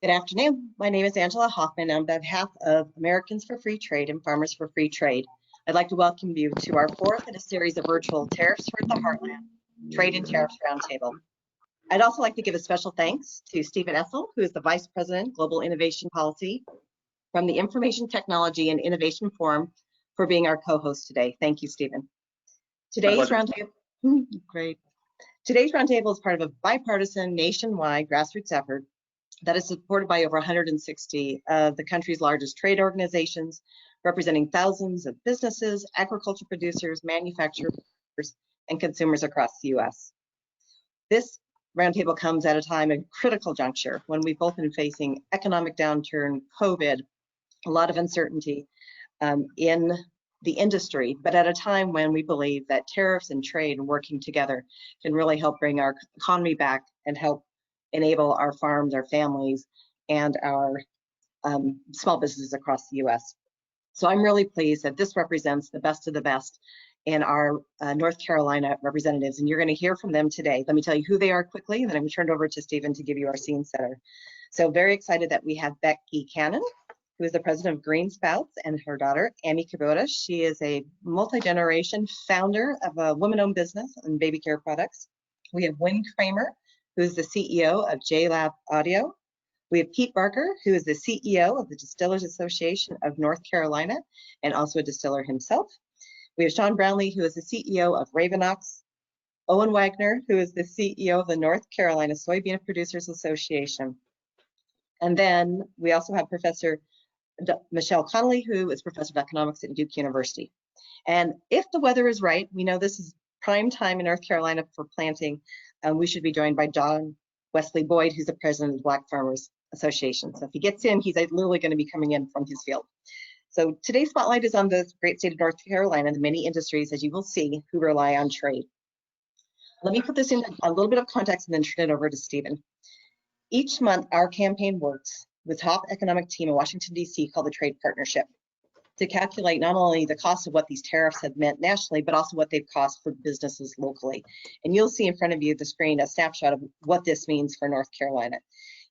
Good afternoon. My name is Angela Hoffman. On behalf of Americans for Free Trade and Farmers for Free Trade, I'd like to welcome you to our fourth in a series of virtual Tariffs Hurt the Heartland Trade and Tariffs Roundtable. I'd also like to give a special thanks to Stephen Essel, who is the Vice President, Global Innovation Policy from the Information Technology and Innovation Forum, for being our co-host today. Thank you, Stephen. Today's roundtable, great. Today's roundtable is part of a bipartisan, nationwide grassroots effort that is supported by over 160 of the country's largest trade organizations, representing thousands of businesses, agriculture producers, manufacturers, and consumers across the U.S. This roundtable comes at a time, a critical juncture, when we've both been facing economic downturn, COVID, a lot of uncertainty in the industry, but at a time when we believe that tariffs and trade working together can really help bring our economy back and help enable our farms, our families, and our small businesses across the U.S. So I'm really pleased that this represents the best of the best in our North Carolina representatives, and you're going to hear from them today. Let me tell you who they are quickly, and then I'm going to turn it over to Stephen to give you our scene setter. So very excited that we have Becky Cannon, who is the president of Green Sprouts, and her daughter, Amy Kubota. She is a multi-generation founder of a woman-owned business in baby care products. We have Wynn Kramer, who is the CEO of JLab Audio. We have Pete Barker, who is the CEO of the Distillers Association of North Carolina, and also a distiller himself. We have Sean Brownlee, who is the CEO of Ravenox. Owen Wagner, who is the CEO of the North Carolina Soybean Producers Association. And then we also have Professor Michelle Connolly, who is professor of economics at Duke University. And if the weather is right, we know this is prime time in North Carolina for planting. We should be joined by John Wesley Boyd, who's the president of the Black Farmers Association. So if he gets in, he's literally going to be coming in from his field. So today's spotlight is on the great state of North Carolina and the many industries, as you will see, who rely on trade. Let me put this in a little bit of context and then turn it over to Stephen. Each month, our campaign works with top economic team in Washington, D.C. called the Trade Partnership to calculate not only the cost of what these tariffs have meant nationally, but also what they've cost for businesses locally. And you'll see in front of you the screen a snapshot of what this means for North Carolina.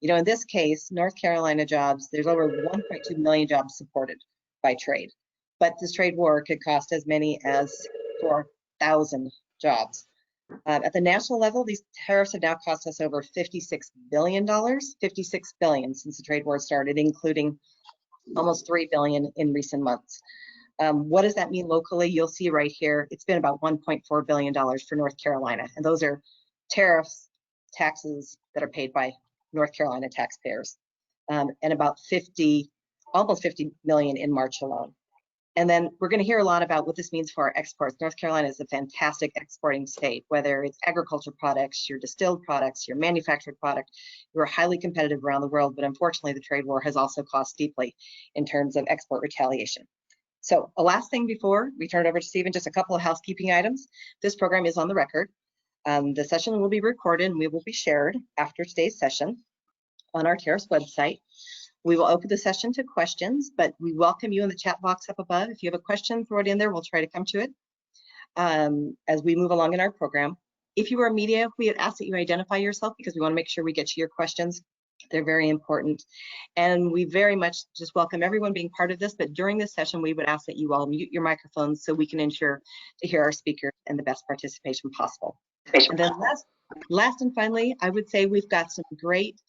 You know, in this case, North Carolina jobs, there's over 1.2 million jobs supported by trade. But this trade war could cost as many as 4,000 jobs. At the national level, these tariffs have now cost us over $56 billion, $56 billion since the trade war started, including almost $3 billion in recent months. What does that mean locally? You'll see right here, it's been about $1.4 billion for North Carolina. And those are tariffs, taxes that are paid by North Carolina taxpayers, and about almost 50 million in March alone. And then we're going to hear a lot about what this means for our exports. North Carolina is a fantastic exporting state, whether it's agriculture products, your distilled products, your manufactured product. We're highly competitive around the world, but unfortunately the trade war has also cost deeply in terms of export retaliation. So a last thing before we turn it over to Stephen, just a couple of housekeeping items. This program is on the record. The session will be recorded and we will be shared after today's session on our Tariffs website. We will open the session to questions, but we welcome you in the chat box up above. If you have a question, throw it in there. We'll try to come to it as we move along in our program. If you are media, we would ask that you identify yourself because we want to make sure we get to your questions. They're very important. And we very much just welcome everyone being part of this, but during this session, we would ask that you all mute your microphones so we can ensure to hear our speakers and the best participation possible. And then last and finally, I would say we've got some great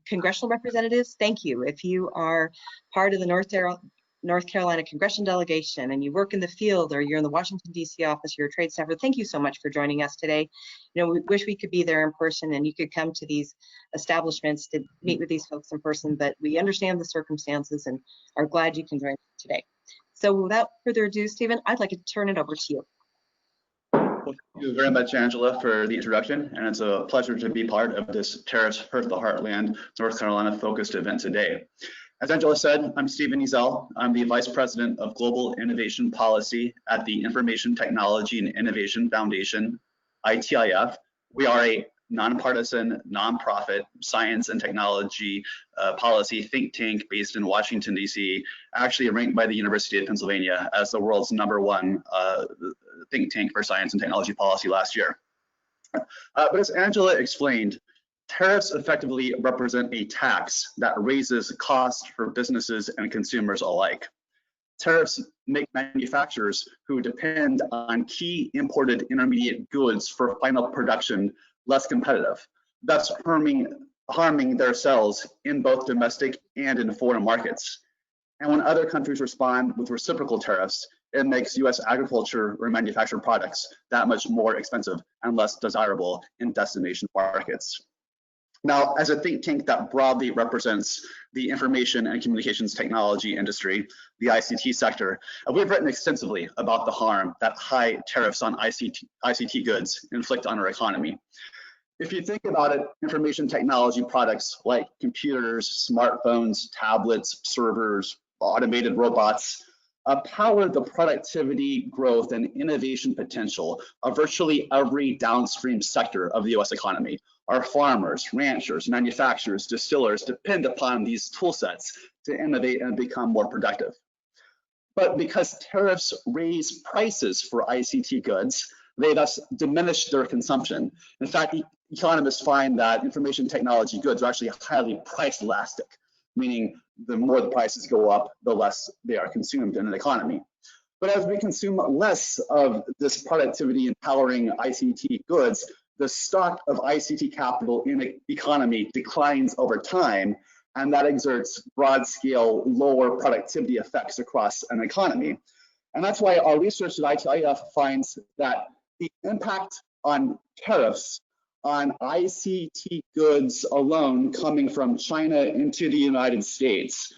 congressional representatives. Thank you. If you are part of the North Carolina congressional delegation and you work in the field or you're in the Washington, D.C. office, you're a trade staffer, thank you so much for joining us today. You know, we wish we could be there in person and you could come to these establishments to meet with these folks in person, but we understand the circumstances and are glad you can join us today. So without further ado, Stephen, I'd like to turn it over to you. Well, thank you very much, Angela, for the introduction, and it's a pleasure to be part of this Tariffs Hurt the Heartland North Carolina focused event today. As Angela said, I'm Stephen Ezell. I'm the Vice President of Global Innovation Policy at the Information Technology and Innovation Foundation, ITIF. We are a nonpartisan, nonprofit science and technology policy think tank based in Washington, D.C., actually ranked by the University of Pennsylvania as the world's #1 think tank for science and technology policy last year. But as Angela explained, Tariffs effectively represent a tax that raises costs for businesses and consumers alike. Tariffs make manufacturers who depend on key imported intermediate goods for final production less competitive, thus harming their sales in both domestic and in foreign markets. And when other countries respond with reciprocal tariffs, it makes US agriculture or manufactured products that much more expensive and less desirable in destination markets. Now, as a think tank that broadly represents the information and communications technology industry, the ICT sector, we've written extensively about the harm that high tariffs on ICT goods inflict on our economy. If you think about it, information technology products like computers, smartphones, tablets, servers, automated robots, power the productivity, growth, and innovation potential of virtually every downstream sector of the US economy. Our farmers, ranchers, manufacturers, distillers depend upon these tool sets to innovate and become more productive. But because tariffs raise prices for ICT goods, they thus diminish their consumption. In fact, economists find that information technology goods are actually highly price elastic, meaning the more the prices go up, the less they are consumed in an economy. But as we consume less of this productivity empowering ICT goods, the stock of ICT capital in the economy declines over time, and that exerts broad-scale, lower productivity effects across an economy. And that's why our research at ITIF finds that the impact on tariffs on ICT goods alone coming from China into the United States,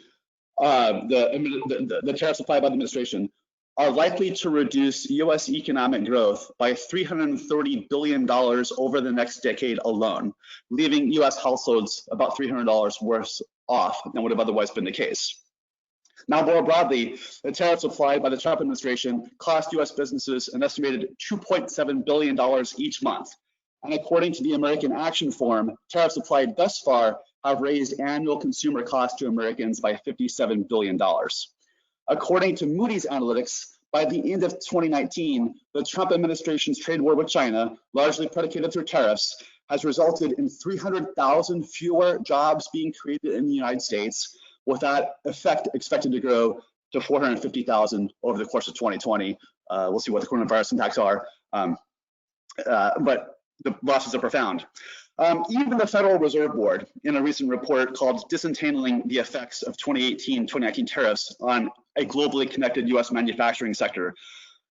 the tariffs applied by the administration, are likely to reduce US economic growth by $330 billion over the next decade alone, leaving US households about $300 worse off than would have otherwise been the case. Now, more broadly, the tariffs applied by the Trump administration cost US businesses an estimated $2.7 billion each month. And according to the American Action Forum, tariffs applied thus far have raised annual consumer costs to Americans by $57 billion. According to Moody's Analytics, by the end of 2019, the Trump administration's trade war with China, largely predicated through tariffs, has resulted in 300,000 fewer jobs being created in the United States, with that effect expected to grow to 450,000 over the course of 2020. We'll see what the coronavirus impacts are, but the losses are profound. Even the Federal Reserve Board, in a recent report called Disentangling the Effects of 2018-2019 Tariffs on a Globally Connected U.S. Manufacturing Sector,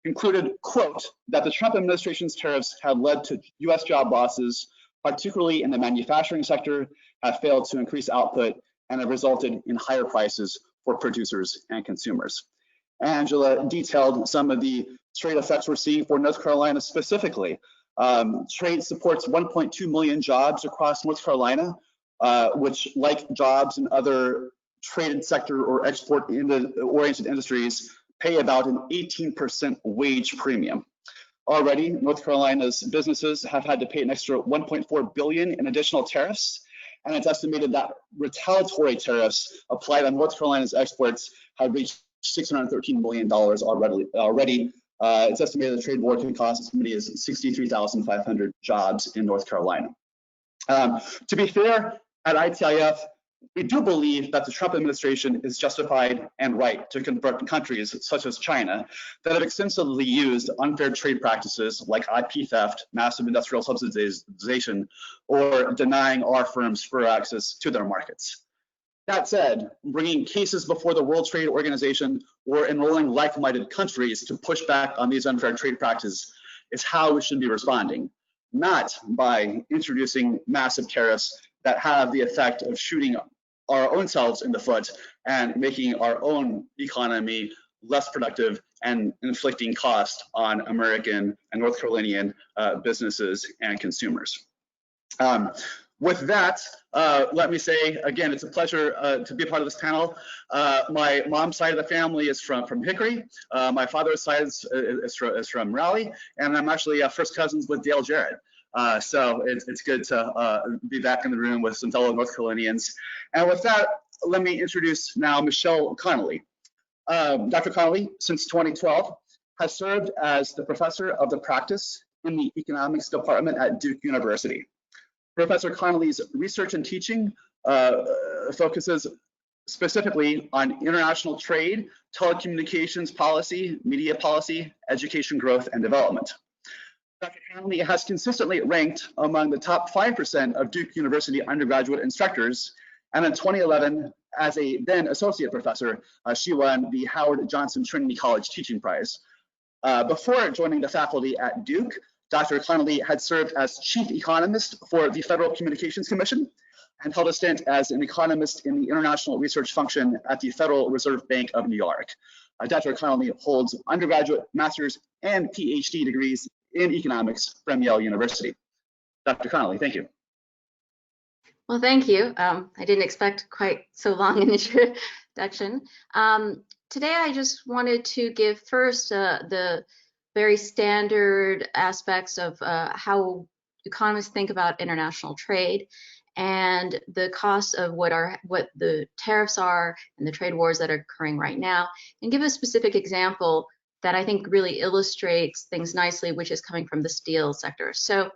concluded, quote, that the Trump administration's tariffs have led to U.S. job losses, particularly in the manufacturing sector, have failed to increase output, and have resulted in higher prices for producers and consumers. Angela detailed some of the trade effects we're seeing for North Carolina specifically. Trade supports 1.2 million jobs across North Carolina, which, like jobs in other traded sector or export-oriented industries, pay about an 18% wage premium. Already, North Carolina's businesses have had to pay an extra $1.4 billion in additional tariffs, and it's estimated that retaliatory tariffs applied on North Carolina's exports have reached $613 million already. It's estimated the trade war can cost as many as 63,500 jobs in North Carolina. To be fair, at ITIF, we do believe that the Trump administration is justified and right to confront countries such as China that have extensively used unfair trade practices like IP theft, massive industrial subsidization, or denying our firms fair access to their markets. That said, bringing cases before the World Trade Organization or enrolling like-minded countries to push back on these unfair trade practices is how we should be responding, not by introducing massive tariffs that have the effect of shooting our own selves in the foot and making our own economy less productive and inflicting cost on American and North Carolinian businesses and consumers. With that, let me say, again, it's a pleasure to be a part of this panel. My mom's side of the family is from Hickory. My father's side is from Raleigh, and I'm actually first cousins with Dale Jarrett. So it's good to be back in the room with some fellow North Carolinians. And with that, let me introduce now Michelle Connolly. Dr. Connolly, since 2012, has served as the professor of the practice in the economics department at Duke University. Professor Connolly's research and teaching focuses specifically on international trade, telecommunications policy, media policy, education growth, and development. Dr. Connolly has consistently ranked among the top 5% of Duke University undergraduate instructors, and in 2011, as a then associate professor, she won the Howard Johnson Trinity College Teaching Prize. Before joining the faculty at Duke, Dr. Connolly had served as chief economist for the Federal Communications Commission and held a stint as an economist in the international research function at the Federal Reserve Bank of New York. Dr. Connolly holds undergraduate, master's, and PhD degrees in economics from Yale University. Dr. Connolly, thank you. Well, thank you. I didn't expect quite so long an introduction. Today, I just wanted to give first the very standard aspects of how economists think about international trade and the costs of what the tariffs are and the trade wars that are occurring right now, and give a specific example that I think really illustrates things nicely, which is coming from the steel sector. So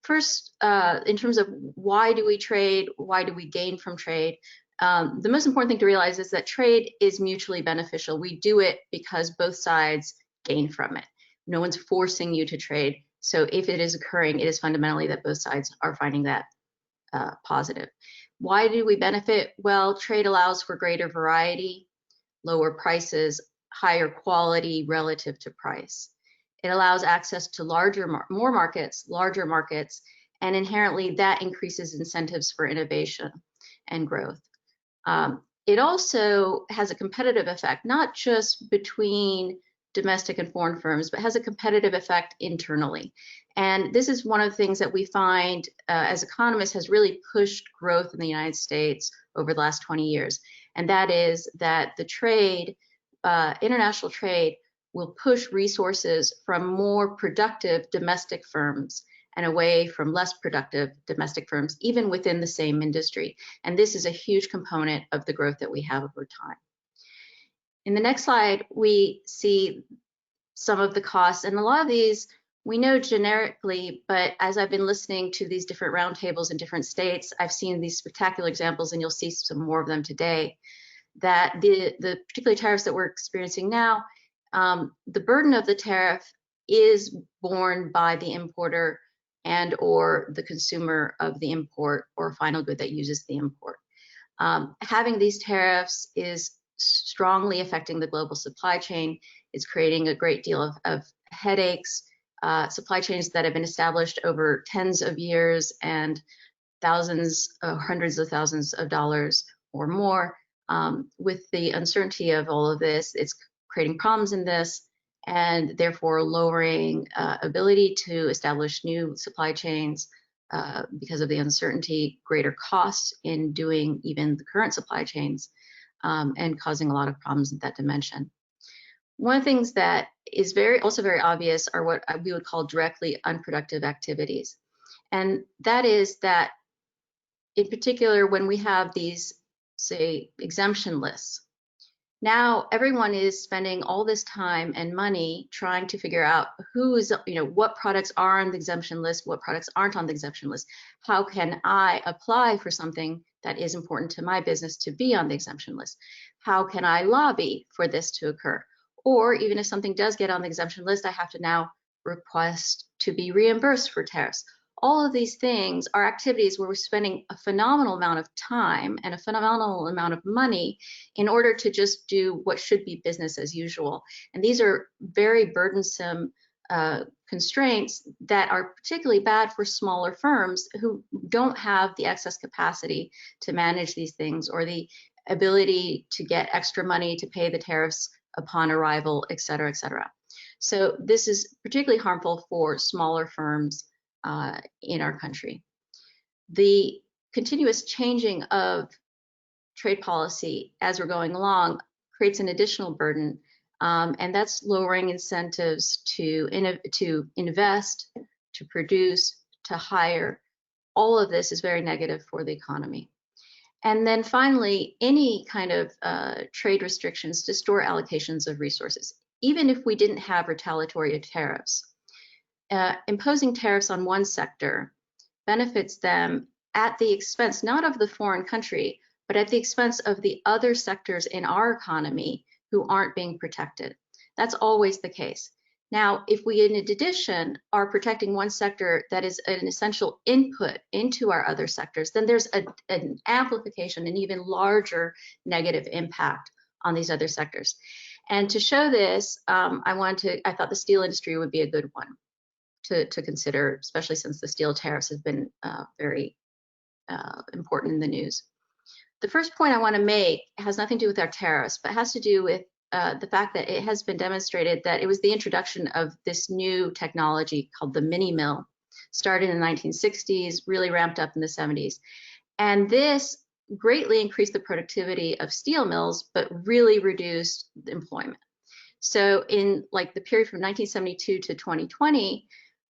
first, in terms of why do we trade, why do we gain from trade, the most important thing to realize is that trade is mutually beneficial. We do it because both sides gain from it. No one's forcing you to trade. So if it is occurring, it is fundamentally that both sides are finding that positive. Why do we benefit? Well, trade allows for greater variety, lower prices, higher quality relative to price. It allows access to more markets, larger markets, and inherently that increases incentives for innovation and growth. It also has a competitive effect, not just between domestic and foreign firms, but has a competitive effect internally. And this is one of the things that we find as economists has really pushed growth in the United States over the last 20 years. And that is that the trade, international trade, will push resources from more productive domestic firms and away from less productive domestic firms, even within the same industry. And this is a huge component of the growth that we have over time. In the next slide, we see some of the costs, and a lot of these we know generically, but as I've been listening to these different roundtables in different states, I've seen these spectacular examples, and you'll see some more of them today, that the particular tariffs that we're experiencing now, the burden of the tariff is borne by the importer and or the consumer of the import or final good that uses the import. Having these tariffs is strongly affecting the global supply chain. It's creating a great deal of headaches, supply chains that have been established over tens of years and thousands, hundreds of thousands of dollars or more. With the uncertainty of all of this, it's creating problems in this and therefore lowering ability to establish new supply chains because of the uncertainty, greater costs in doing even the current supply chains, and causing a lot of problems in that dimension. One of the things that is also very obvious are what we would call directly unproductive activities. And that is that, in particular, when we have these, say, exemption lists, now everyone is spending all this time and money trying to figure out what products are on the exemption list, what products aren't on the exemption list. How can I apply for something that is important to my business to be on the exemption list? How can I lobby for this to occur? Or even if something does get on the exemption list, I have to now request to be reimbursed for tariffs. All of these things are activities where we're spending a phenomenal amount of time and a phenomenal amount of money in order to just do what should be business as usual. And these are very burdensome constraints that are particularly bad for smaller firms who don't have the excess capacity to manage these things or the ability to get extra money to pay the tariffs upon arrival, et cetera, et cetera. So this is particularly harmful for smaller firms in our country. The continuous changing of trade policy as we're going along creates an additional burden, and that's lowering incentives to invest, to produce, to hire. All of this is very negative for the economy. And then finally, any kind of trade restrictions distort allocations of resources. Even if we didn't have retaliatory tariffs, imposing tariffs on one sector benefits them at the expense, not of the foreign country, but at the expense of the other sectors in our economy who aren't being protected. That's always the case. Now, if we, in addition, are protecting one sector that is an essential input into our other sectors, then there's an amplification, an even larger negative impact on these other sectors. And to show this, I thought the steel industry would be a good one to consider, especially since the steel tariffs have been very important in the news. The first point I want to make has nothing to do with our tariffs, but has to do with the fact that it has been demonstrated that it was the introduction of this new technology called the mini mill, started in the 1960s, really ramped up in the 70s. And this greatly increased the productivity of steel mills, but really reduced employment. So in like the period from 1972 to 2020,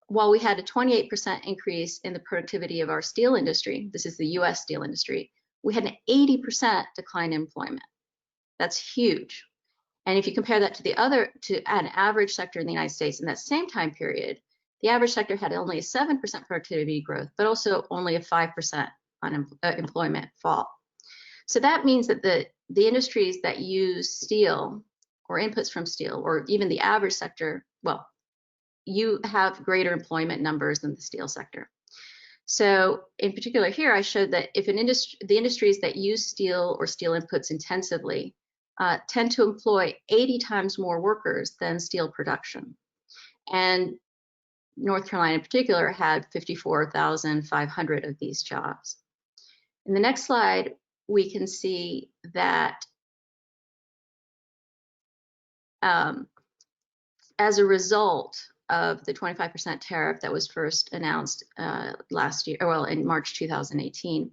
while we had a 28% increase in the productivity of our steel industry, this is the US steel industry, we had an 80% decline in employment. That's huge. And if you compare that to an average sector in the United States in that same time period, the average sector had only a 7% productivity growth, but also only a 5% employment fall. So that means that the industries that use steel or inputs from steel, or even the average sector, well, you have greater employment numbers than the steel sector. So in particular here, I showed that if the industries that use steel or steel inputs intensively tend to employ 80 times more workers than steel production. And North Carolina in particular had 54,500 of these jobs. In the next slide, we can see that as a result of the 25% tariff that was first announced last year, well, in March 2018,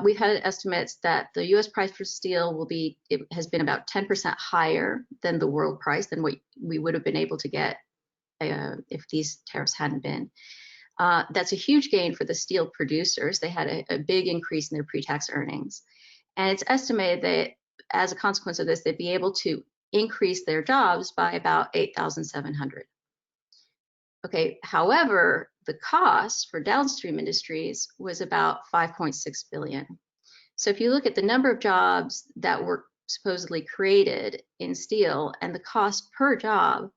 we've had estimates that the U.S. price for steel has been about 10% higher than the world price, than what we would have been able to get if these tariffs hadn't been. That's a huge gain for the steel producers. They had a big increase in their pre-tax earnings. And it's estimated that as a consequence of this, they'd be able to increase their jobs by about 8,700. Okay, however, the cost for downstream industries was about 5.6 billion. So if you look at the number of jobs that were supposedly created in steel and the cost per job,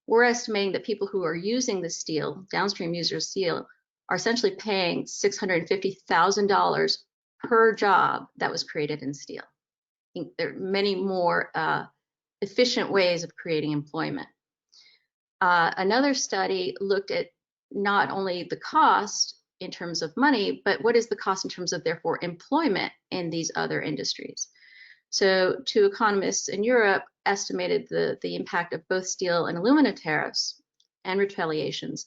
we're estimating that people who are using the steel, downstream users of steel, are essentially paying $650,000 per job that was created in steel. I think there are many more efficient ways of creating employment. Another study looked at not only the cost in terms of money, but what is the cost in terms of, therefore, employment in these other industries. So two economists in Europe estimated the impact of both steel and aluminum tariffs and retaliations.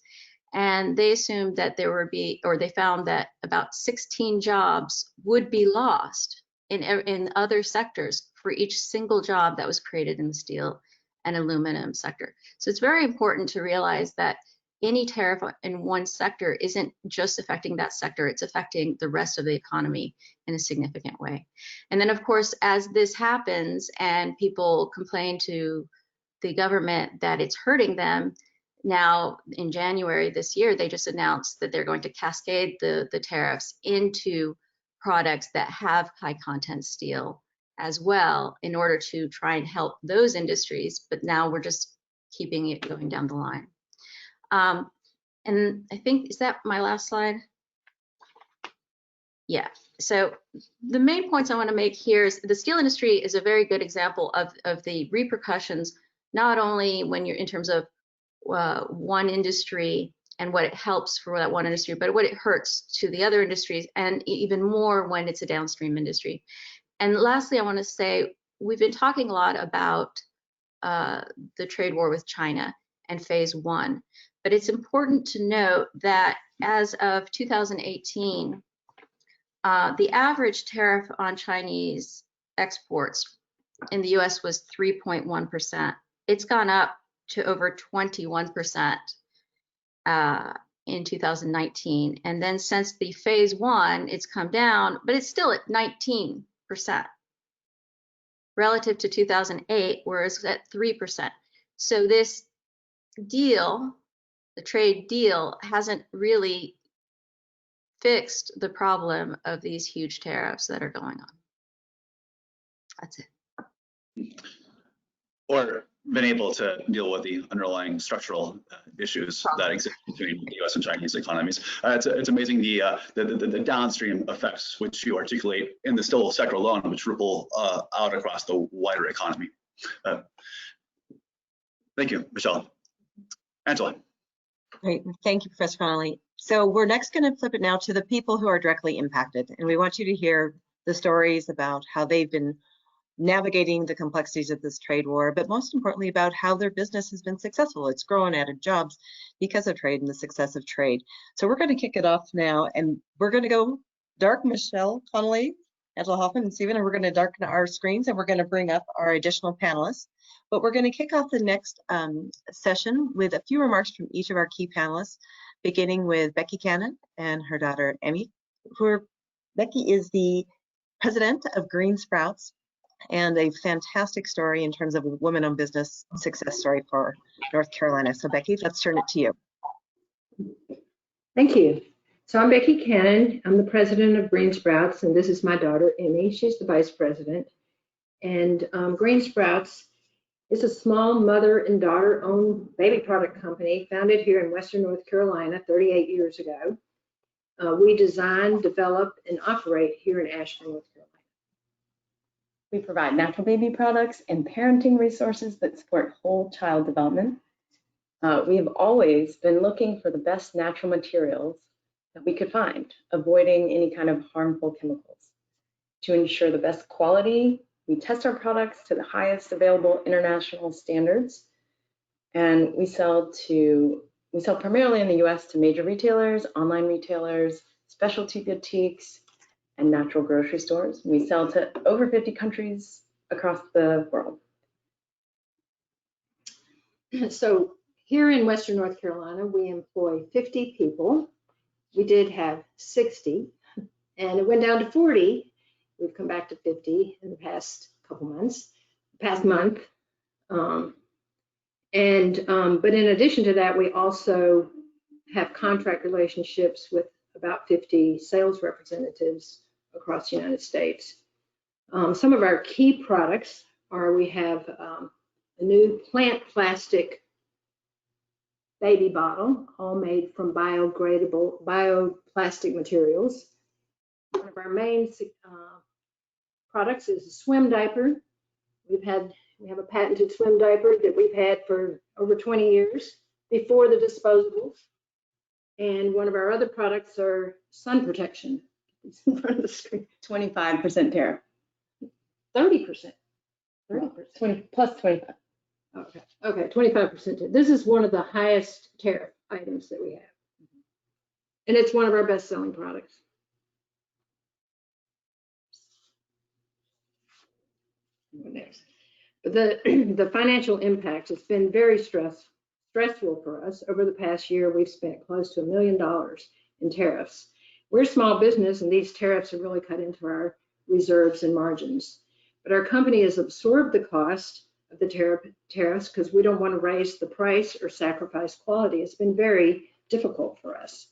And they assumed that there would be, or they found that about 16 jobs would be lost in other sectors for each single job that was created in the steel and aluminum sector. So it's very important to realize that any tariff in one sector isn't just affecting that sector, it's affecting the rest of the economy in a significant way. And then, of course, as this happens and people complain to the government that it's hurting them, now in January this year, they just announced that they're going to cascade the tariffs into products that have high content steel as well, in order to try and help those industries. But now we're just keeping it going down the line. And I think, is that my last slide? Yeah, so the main points I want to make here is the steel industry is a very good example of the repercussions, not only when you're in terms of one industry and what it helps for that one industry, but what it hurts to the other industries, and even more when it's a downstream industry. And lastly, I want to say, we've been talking a lot about the trade war with China and phase one, but it's important to note that as of 2018, the average tariff on Chinese exports in the US was 3.1%. It's gone up to over 21% in 2019. And then since the phase one, it's come down, but it's still at 19% relative to 2008, where it's at 3%. So this deal, the trade deal, hasn't really fixed the problem of these huge tariffs that are going on. That's it. Or been able to deal with the underlying structural issues that exist between the U.S. and Chinese economies. It's amazing the downstream effects which you articulate in the still sector alone, which ripple out across the wider economy. Thank you, Michelle. Angela. Great, thank you, Professor Connolly. So we're next going to flip it now to the people who are directly impacted, and we want you to hear the stories about how they've been navigating the complexities of this trade war, but most importantly about how their business has been successful. It's grown, added jobs because of trade and the success of trade. So we're going to kick it off now, and we're going to go dark. Michelle Connolly, Angela Hoffman, and Stephen, and we're going to darken our screens, and we're going to bring up our additional panelists. But we're going to kick off the next session with a few remarks from each of our key panelists, beginning with Becky Cannon and her daughter, Emmy. Becky is the president of Green Sprouts, and a fantastic story in terms of a woman-owned business success story for North Carolina. So Becky, let's turn it to you. Thank you. So I'm Becky Cannon. I'm the president of Green Sprouts, and this is my daughter, Emmy. She's the vice president. And Green Sprouts is a small mother and daughter-owned baby product company founded here in Western North Carolina 38 years ago. We design, develop, and operate here in Asheville, North Carolina. We provide natural baby products and parenting resources that support whole child development. We have always been looking for the best natural materials that we could find, avoiding any kind of harmful chemicals. To ensure the best quality, we test our products to the highest available international standards, and we sell primarily in the US to major retailers, online retailers, specialty boutiques, and natural grocery stores. We sell to over 50 countries across the world. So here in Western North Carolina, we employ 50 people. We did have 60, and it went down to 40. We've come back to 50 in the past month. But in addition to that, we also have contract relationships with about 50 sales representatives across the United States. Some of our key products are, we have a new plant plastic baby bottle, all made from biodegradable bioplastic materials. One of our main products is a swim diaper. We have a patented swim diaper that we've had for over 20 years before the disposables. And one of our other products are sun protection. It's in front of the screen. 25% tariff. 30%. 30%. 20 plus 25. Okay, 25%. This is one of the highest tariff items that we have. And it's one of our best-selling products. Next. But the financial impact has been very stressful for us. Over the past year, we've spent close to $1 million in tariffs. We're a small business, and these tariffs have really cut into our reserves and margins. But our company has absorbed the cost of the tariffs because we don't want to raise the price or sacrifice quality. It's been very difficult for us.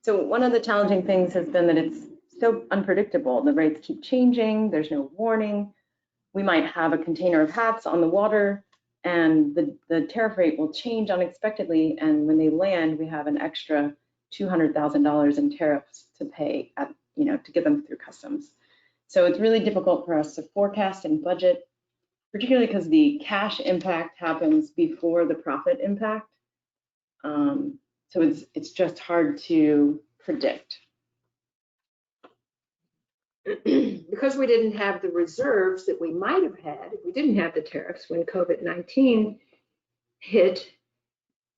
So one of the challenging things has been that it's so unpredictable. The rates keep changing. There's no warning. We might have a container of hats on the water, and the tariff rate will change unexpectedly. And when they land, we have an extra $200,000 in tariffs to pay, to get them through customs. So it's really difficult for us to forecast and budget, particularly because the cash impact happens before the profit impact. So it's just hard to predict. Because we didn't have the reserves that we might have had if we didn't have the tariffs when COVID-19 hit,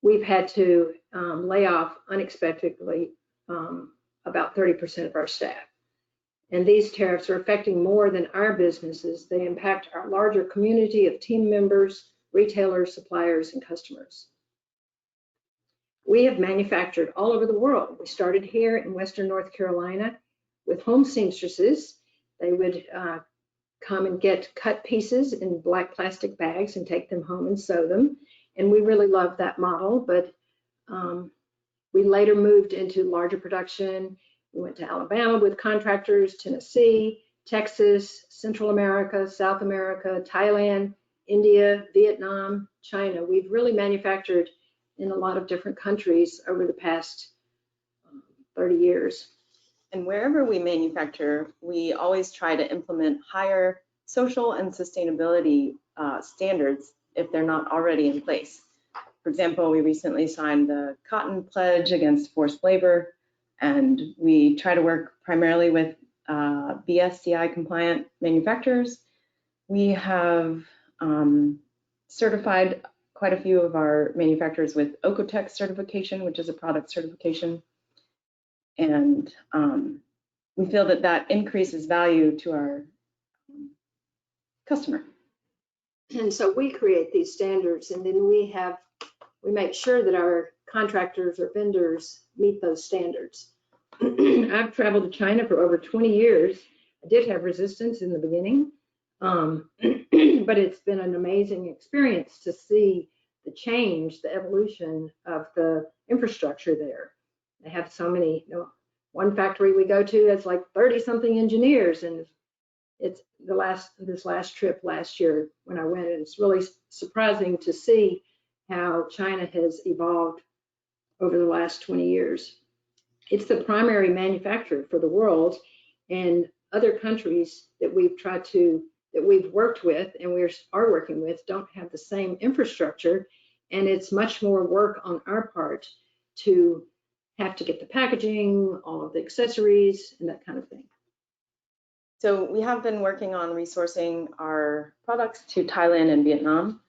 we've had to lay off unexpectedly about 30% of our staff. And these tariffs are affecting more than our businesses. They impact our larger community of team members, retailers, suppliers, and customers. We have manufactured all over the world. We started here in Western North Carolina with home seamstresses. They would come and get cut pieces in black plastic bags and take them home and sew them. And we really loved that model, but We later moved into larger production. We went to Alabama with contractors, Tennessee, Texas, Central America, South America, Thailand, India, Vietnam, China. We've really manufactured in a lot of different countries over the past 30 years. And wherever we manufacture, we always try to implement higher social and sustainability standards if they're not already in place. For example, we recently signed the Cotton Pledge Against Forced Labor, and we try to work primarily with BSCI compliant manufacturers. We have certified quite a few of our manufacturers with Oecotec certification, which is a product certification. And we feel that that increases value to our customer. And so we create these standards, and then we make sure that our contractors or vendors meet those standards. I've traveled to China for over 20 years. I did have resistance in the beginning, but it's been an amazing experience to see the change, the evolution of the infrastructure there. They have so many, one factory we go to has like 30-something engineers, and it's this last trip last year when I went, and it's really surprising to see how China has evolved over the last 20 years. It's the primary manufacturer for the world, and other countries that we've worked with and we are working with don't have the same infrastructure, and it's much more work on our part to have to get the packaging, all of the accessories, and that kind of thing. So we have been working on resourcing our products to Thailand and Vietnam,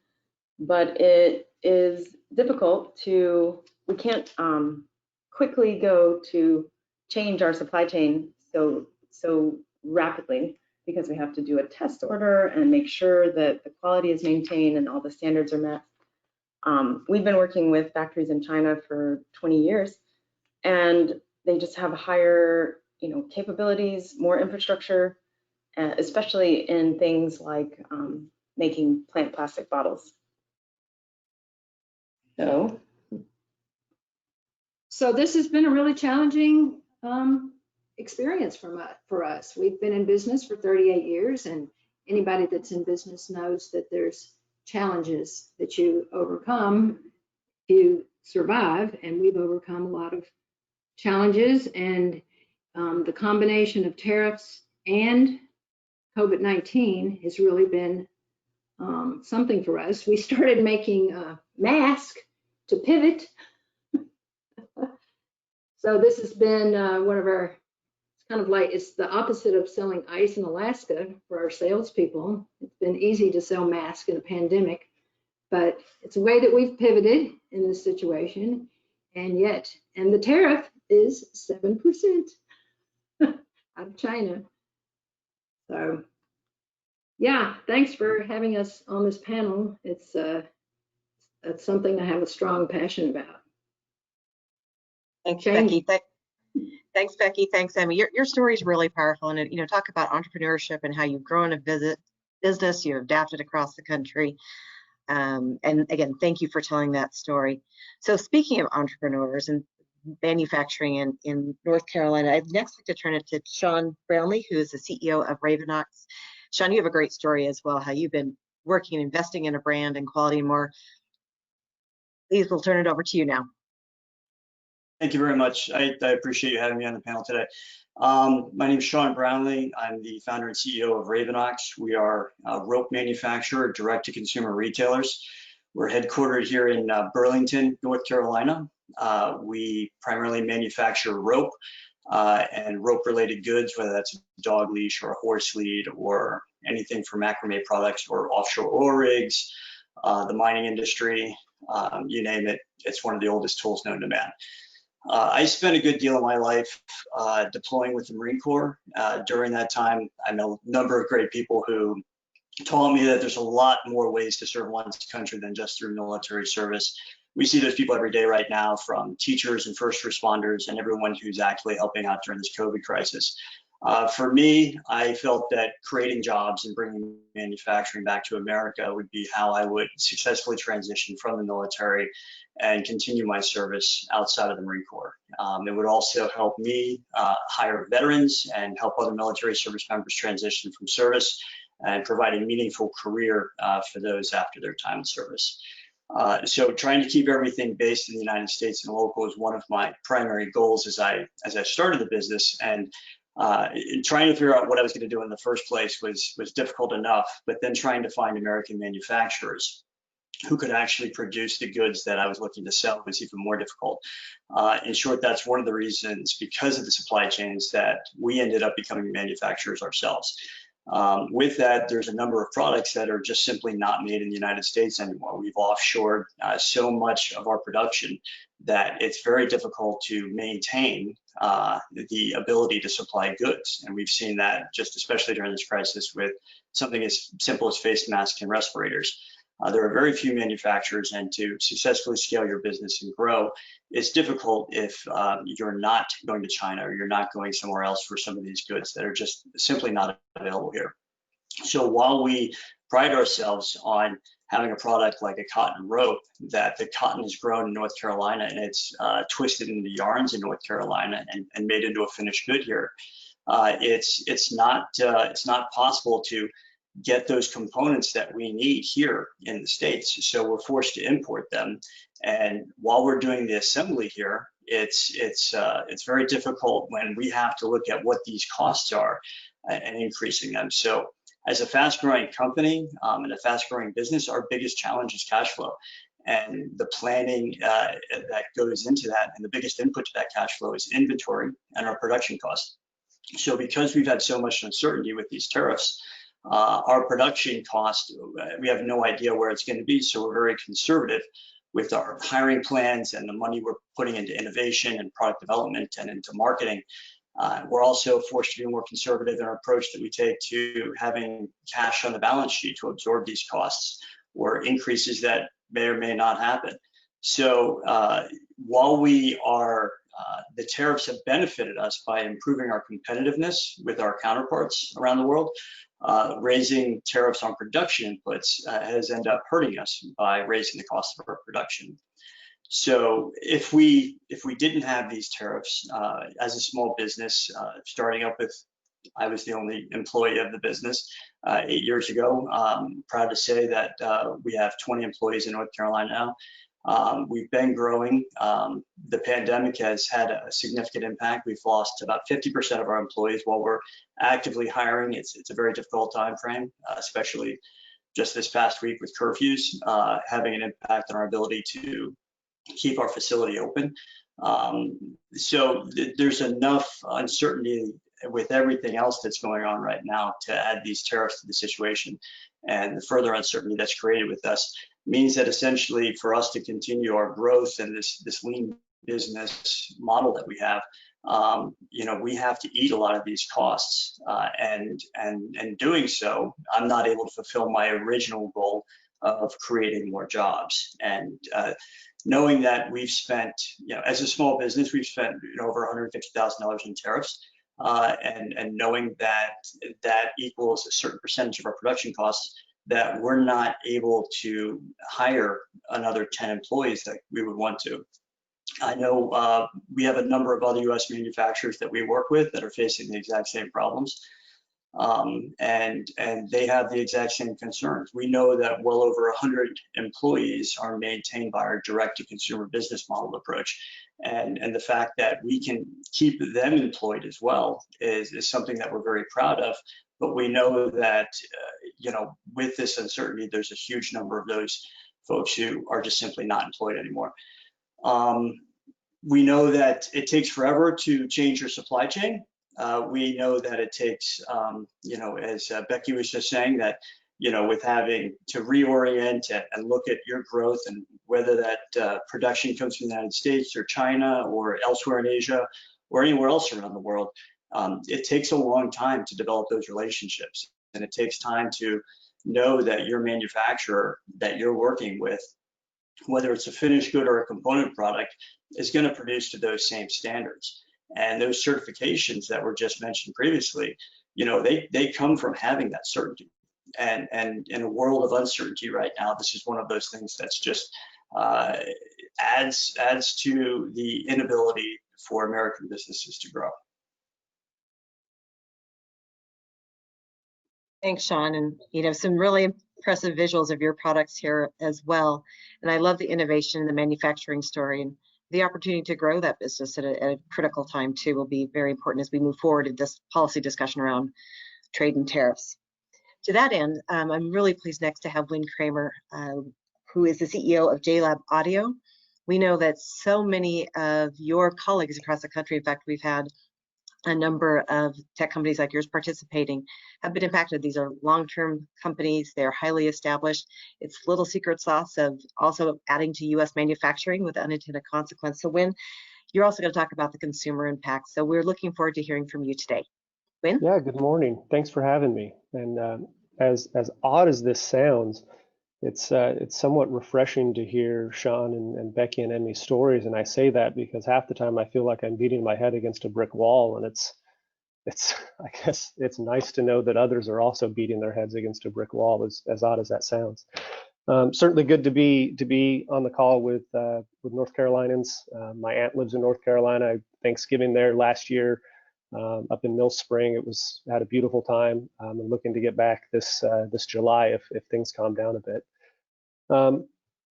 but it is difficult we can't quickly go to change our supply chain so rapidly, because we have to do a test order and make sure that the quality is maintained and all the standards are met. We've been working with factories in China for 20 years, and they just have higher, capabilities, more infrastructure, especially in things like making plant plastic bottles. So this has been a really challenging experience for us. We've been in business for 38 years, and anybody that's in business knows that there's challenges that you overcome, you survive, and we've overcome a lot of challenges, and the combination of tariffs and COVID-19 has really been something for us. We started making masks to pivot. So this has been one of our, it's the opposite of selling ice in Alaska for our salespeople. It's been easy to sell masks in a pandemic, but it's a way that we've pivoted in this situation. And the tariff is 7% out of China. So yeah, thanks for having us on this panel. It's something I have a strong passion about. Thanks, Becky. Thanks, Becky. Thanks, Emmy. Your story is really powerful, and talk about entrepreneurship and how you've grown a business, you've adapted across the country. And again, thank you for telling that story. So speaking of entrepreneurs and manufacturing in North Carolina, I'd next like to turn it to Sean Brownlee, who is the CEO of Ravenox. Sean, you have a great story as well, how you've been working and investing in a brand and quality and more. Please, we'll turn it over to you now. Thank you very much. I appreciate you having me on the panel today. My name is Sean Brownlee. I'm the founder and CEO of Ravenox. We are a rope manufacturer, direct-to-consumer retailers. We're headquartered here in Burlington, North Carolina. We primarily manufacture rope and rope-related goods, whether that's a dog leash or a horse lead or anything for macrame products or offshore oil rigs, the mining industry, you name it. It's one of the oldest tools known to man. I spent a good deal of my life deploying with the Marine Corps. During that time, I met a number of great people who told me that there's a lot more ways to serve one's country than just through military service. We see those people every day right now, from teachers and first responders and everyone who's actually helping out during this COVID crisis. For me, I felt that creating jobs and bringing manufacturing back to America would be how I would successfully transition from the military and continue my service outside of the Marine Corps. It would also help me hire veterans and help other military service members transition from service and provide a meaningful career for those after their time in service. So trying to keep everything based in the United States and local is one of my primary goals as I started the business. And trying to figure out what I was going to do in the first place was difficult enough, but then trying to find American manufacturers who could actually produce the goods that I was looking to sell was even more difficult. In short, that's one of the reasons, because of the supply chains, that we ended up becoming manufacturers ourselves. With that, there's a number of products that are just simply not made in the United States anymore. We've offshored so much of our production that it's very difficult to maintain the ability to supply goods. And we've seen that just especially during this crisis with something as simple as face masks and respirators. There are very few manufacturers, and to successfully scale your business and grow, it's difficult if you're not going to China or you're not going somewhere else for some of these goods that are just simply not available here. So while we pride ourselves on having a product like a cotton rope, that the cotton is grown in North Carolina and it's twisted into yarns in North Carolina and made into a finished good here, it's not possible to get those components that we need here in the States. So we're forced to import them. And while we're doing the assembly here, it's very difficult when we have to look at what these costs are and increasing them. So as a fast growing company and a fast growing business, our biggest challenge is cash flow. And the planning that goes into that, and the biggest input to that cash flow is inventory and our production costs. So because we've had so much uncertainty with these tariffs, our production cost, we have no idea where it's going to be, so we're very conservative with our hiring plans and the money we're putting into innovation and product development and into marketing. We're also forced to be more conservative in our approach that we take to having cash on the balance sheet to absorb these costs or increases that may or may not happen. So while we are the tariffs have benefited us by improving our competitiveness with our counterparts around the world, raising tariffs on production inputs has ended up hurting us by raising the cost of our production. So if we didn't have these tariffs, as a small business, starting up with, I was the only employee of the business 8 years ago. Proud to say that we have 20 employees in North Carolina now. We've been growing. The pandemic has had a significant impact. We've lost about 50% of our employees while we're actively hiring. It's a very difficult time frame, especially just this past week with curfews, having an impact on our ability to keep our facility open. So there's enough uncertainty with everything else that's going on right now to add these tariffs to the situation, and the further uncertainty that's created with us means that essentially for us to continue our growth and this lean business model that we have, we have to eat a lot of these costs, and doing so, I'm not able to fulfill my original goal of creating more jobs. And knowing that we've spent, as a small business, we've spent over $150,000 in tariffs, and knowing that that equals a certain percentage of our production costs, that we're not able to hire another 10 employees that we would want to. I know we have a number of other US manufacturers that we work with that are facing the exact same problems, and they have the exact same concerns. We know that well over 100 employees are maintained by our direct-to-consumer business model approach, and the fact that we can keep them employed as well is something that we're very proud of. But we know that, with this uncertainty, there's a huge number of those folks who are just simply not employed anymore. We know that it takes forever to change your supply chain. We know that it takes, as Becky was just saying, that, with having to reorient and look at your growth and whether that production comes from the United States or China or elsewhere in Asia or anywhere else around the world, it takes a long time to develop those relationships. And it takes time to know that your manufacturer that you're working with, whether it's a finished good or a component product, is going to produce to those same standards. And those certifications that were just mentioned previously, they come from having that certainty. And in a world of uncertainty right now, this is one of those things that's just adds to the inability for American businesses to grow. Thanks, Sean. And some really impressive visuals of your products here as well. And I love the innovation in the manufacturing story, and the opportunity to grow that business at a critical time too will be very important as we move forward in this policy discussion around trade and tariffs. To that end, I'm really pleased next to have Wynn Kramer, who is the CEO of JLab Audio. We know that so many of your colleagues across the country, in fact, we've had a number of tech companies like yours participating, have been impacted. These are long-term companies. They're highly established. It's little secret sauce of also adding to U.S. manufacturing with unintended consequence. So Wynn, you're also going to talk about the consumer impact. So we're looking forward to hearing from you today. Wynn? Yeah, good morning. Thanks for having me. And as odd as this sounds, it's somewhat refreshing to hear Sean and Becky and Emmy's stories. And I say that because half the time I feel like I'm beating my head against a brick wall. And it's I guess it's nice to know that others are also beating their heads against a brick wall, as odd as that sounds. Certainly good to be on the call with North Carolinians. My aunt lives in North Carolina. I had Thanksgiving there last year. Up in Mill Spring, had a beautiful time. I'm looking to get back this July if things calm down a bit.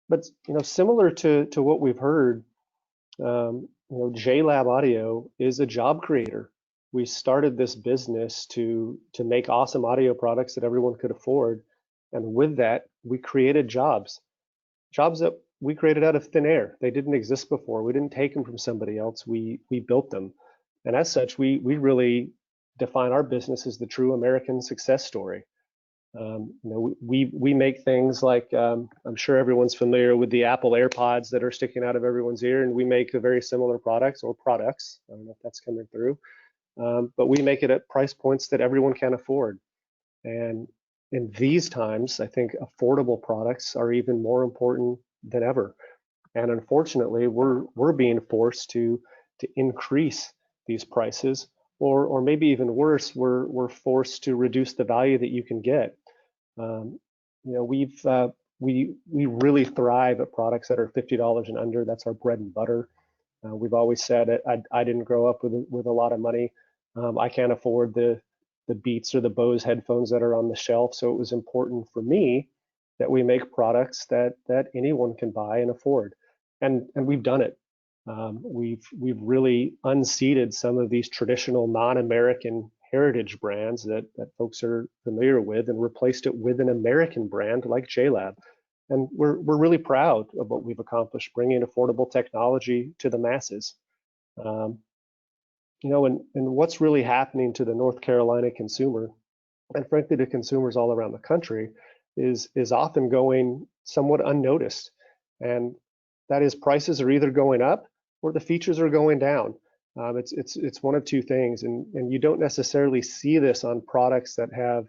But similar to what we've heard, JLab Audio is a job creator. We started this business to make awesome audio products that everyone could afford, and with that, we created jobs that we created out of thin air. They didn't exist before. We didn't take them from somebody else. We built them. And as such, we really define our business as the true American success story. We make things like, I'm sure everyone's familiar with the Apple AirPods that are sticking out of everyone's ear, and we make a very similar products. I don't know if that's coming through, but we make it at price points that everyone can afford. And in these times, I think affordable products are even more important than ever. And unfortunately, we're being forced to increase these prices, or maybe even worse, we're forced to reduce the value that you can get. We really thrive at products that are $50 and under. That's our bread and butter. We've always said I didn't grow up with a lot of money. I can't afford the Beats or the Bose headphones that are on the shelf. So it was important for me that we make products that anyone can buy and afford, and we've done it. We've really unseated some of these traditional non-American heritage brands that folks are familiar with and replaced it with an American brand like JLab. And we're really proud of what we've accomplished, bringing affordable technology to the masses. And what's really happening to the North Carolina consumer, and frankly to consumers all around the country, is often going somewhat unnoticed. And that is, prices are either going up or the features are going down. It's one of two things, and you don't necessarily see this on products that have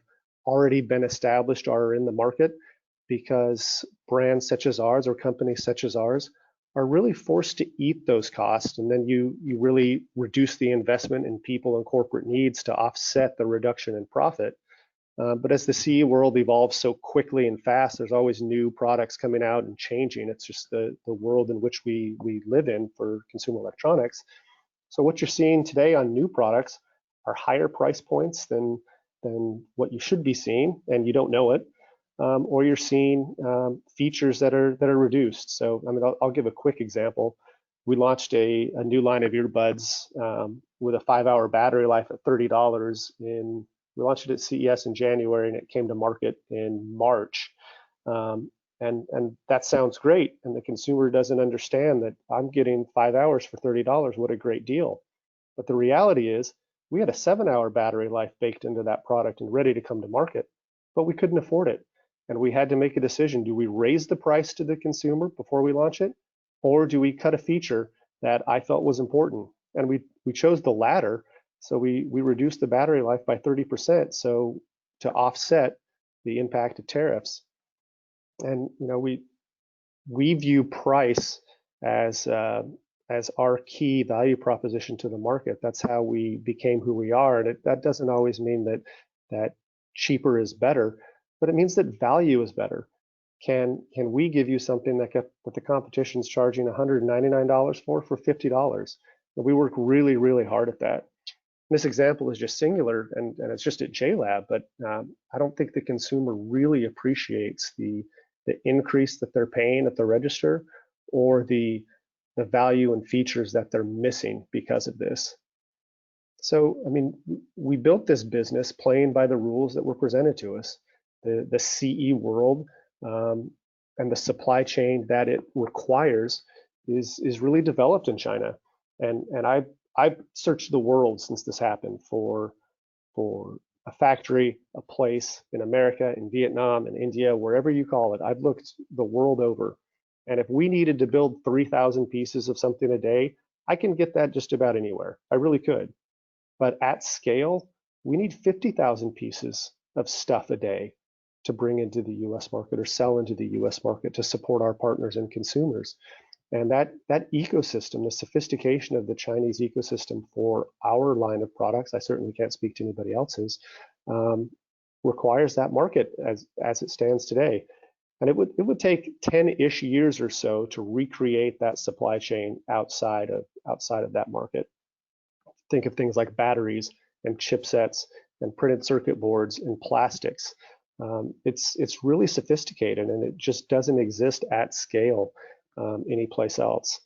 already been established or are in the market, because brands such as ours or companies such as ours are really forced to eat those costs, and then you really reduce the investment in people and corporate needs to offset the reduction in profit. But as the CE world evolves so quickly and fast, there's always new products coming out and changing. It's just the world in which we live in for consumer electronics. So what you're seeing today on new products are higher price points than what you should be seeing, and you don't know it, or you're seeing features that are reduced. So I'll give a quick example. We launched a new line of earbuds with a 5-hour battery life at $30 we launched it at CES in January, and it came to market in March. And that sounds great, and the consumer doesn't understand that I'm getting 5 hours for $30. What a great deal. But the reality is we had a 7-hour battery life baked into that product and ready to come to market, but we couldn't afford it. And we had to make a decision. Do we raise the price to the consumer before we launch it? Or do we cut a feature that I felt was important? And we chose the latter. So we reduced the battery life by 30%, so to offset the impact of tariffs. And we view price as as our key value proposition to the market. That's how we became who we are. And that doesn't always mean that cheaper is better, but it means that value is better. Can we give you something that the competition's charging $199 for $50? And we work really, really hard at that. This example is just singular, and it's just at JLab, but I don't think the consumer really appreciates the increase that they're paying at the register, or the value and features that they're missing because of this. So, I mean, we built this business playing by the rules that were presented to us. The CE world and the supply chain that it requires is really developed in China. And I've searched the world since this happened for a factory, a place in America, in Vietnam, in India, wherever you call it. I've looked the world over. And if we needed to build 3,000 pieces of something a day, I can get that just about anywhere. I really could. But at scale, we need 50,000 pieces of stuff a day to bring into the US market or sell into the US market to support our partners and consumers. And that ecosystem, the sophistication of the Chinese ecosystem for our line of products, I certainly can't speak to anybody else's, requires that market as it stands today. And it would take 10-ish years or so to recreate that supply chain outside of that market. Think of things like batteries and chipsets and printed circuit boards and plastics. It's really sophisticated, and it just doesn't exist at scale anyplace else.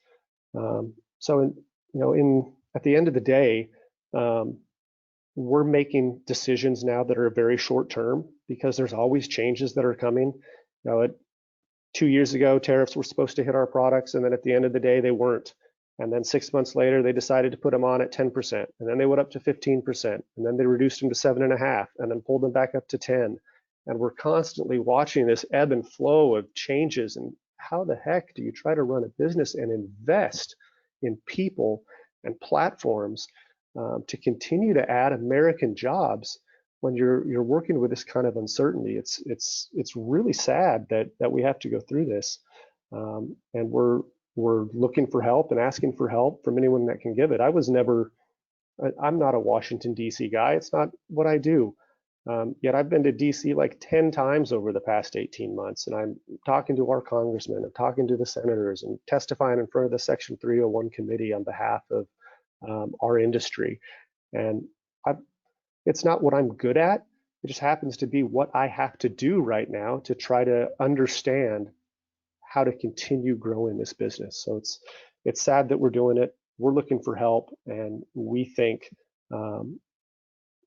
So at the end of the day, we're making decisions now that are very short term, because there's always changes that are coming. 2 years ago, tariffs were supposed to hit our products, and then at the end of the day, they weren't. And then 6 months later, they decided to put them on at 10%, and then they went up to 15%, and then they reduced them to 7.5%, and then pulled them back up to 10%. And we're constantly watching this ebb and flow of changes. And how the heck do you try to run a business and invest in people and platforms to continue to add American jobs when you're working with this kind of uncertainty? It's really sad that we have to go through this, and we're looking for help and asking for help from anyone that can give it. I'm not a Washington D.C. guy. It's not what I do. Yet I've been to DC like 10 times over the past 18 months, and I'm talking to our congressmen, I'm talking to the senators, and testifying in front of the Section 301 committee on behalf of our industry. And it's not what I'm good at. It just happens to be what I have to do right now to try to understand how to continue growing this business. So it's sad that we're doing it. We're looking for help, and we think, we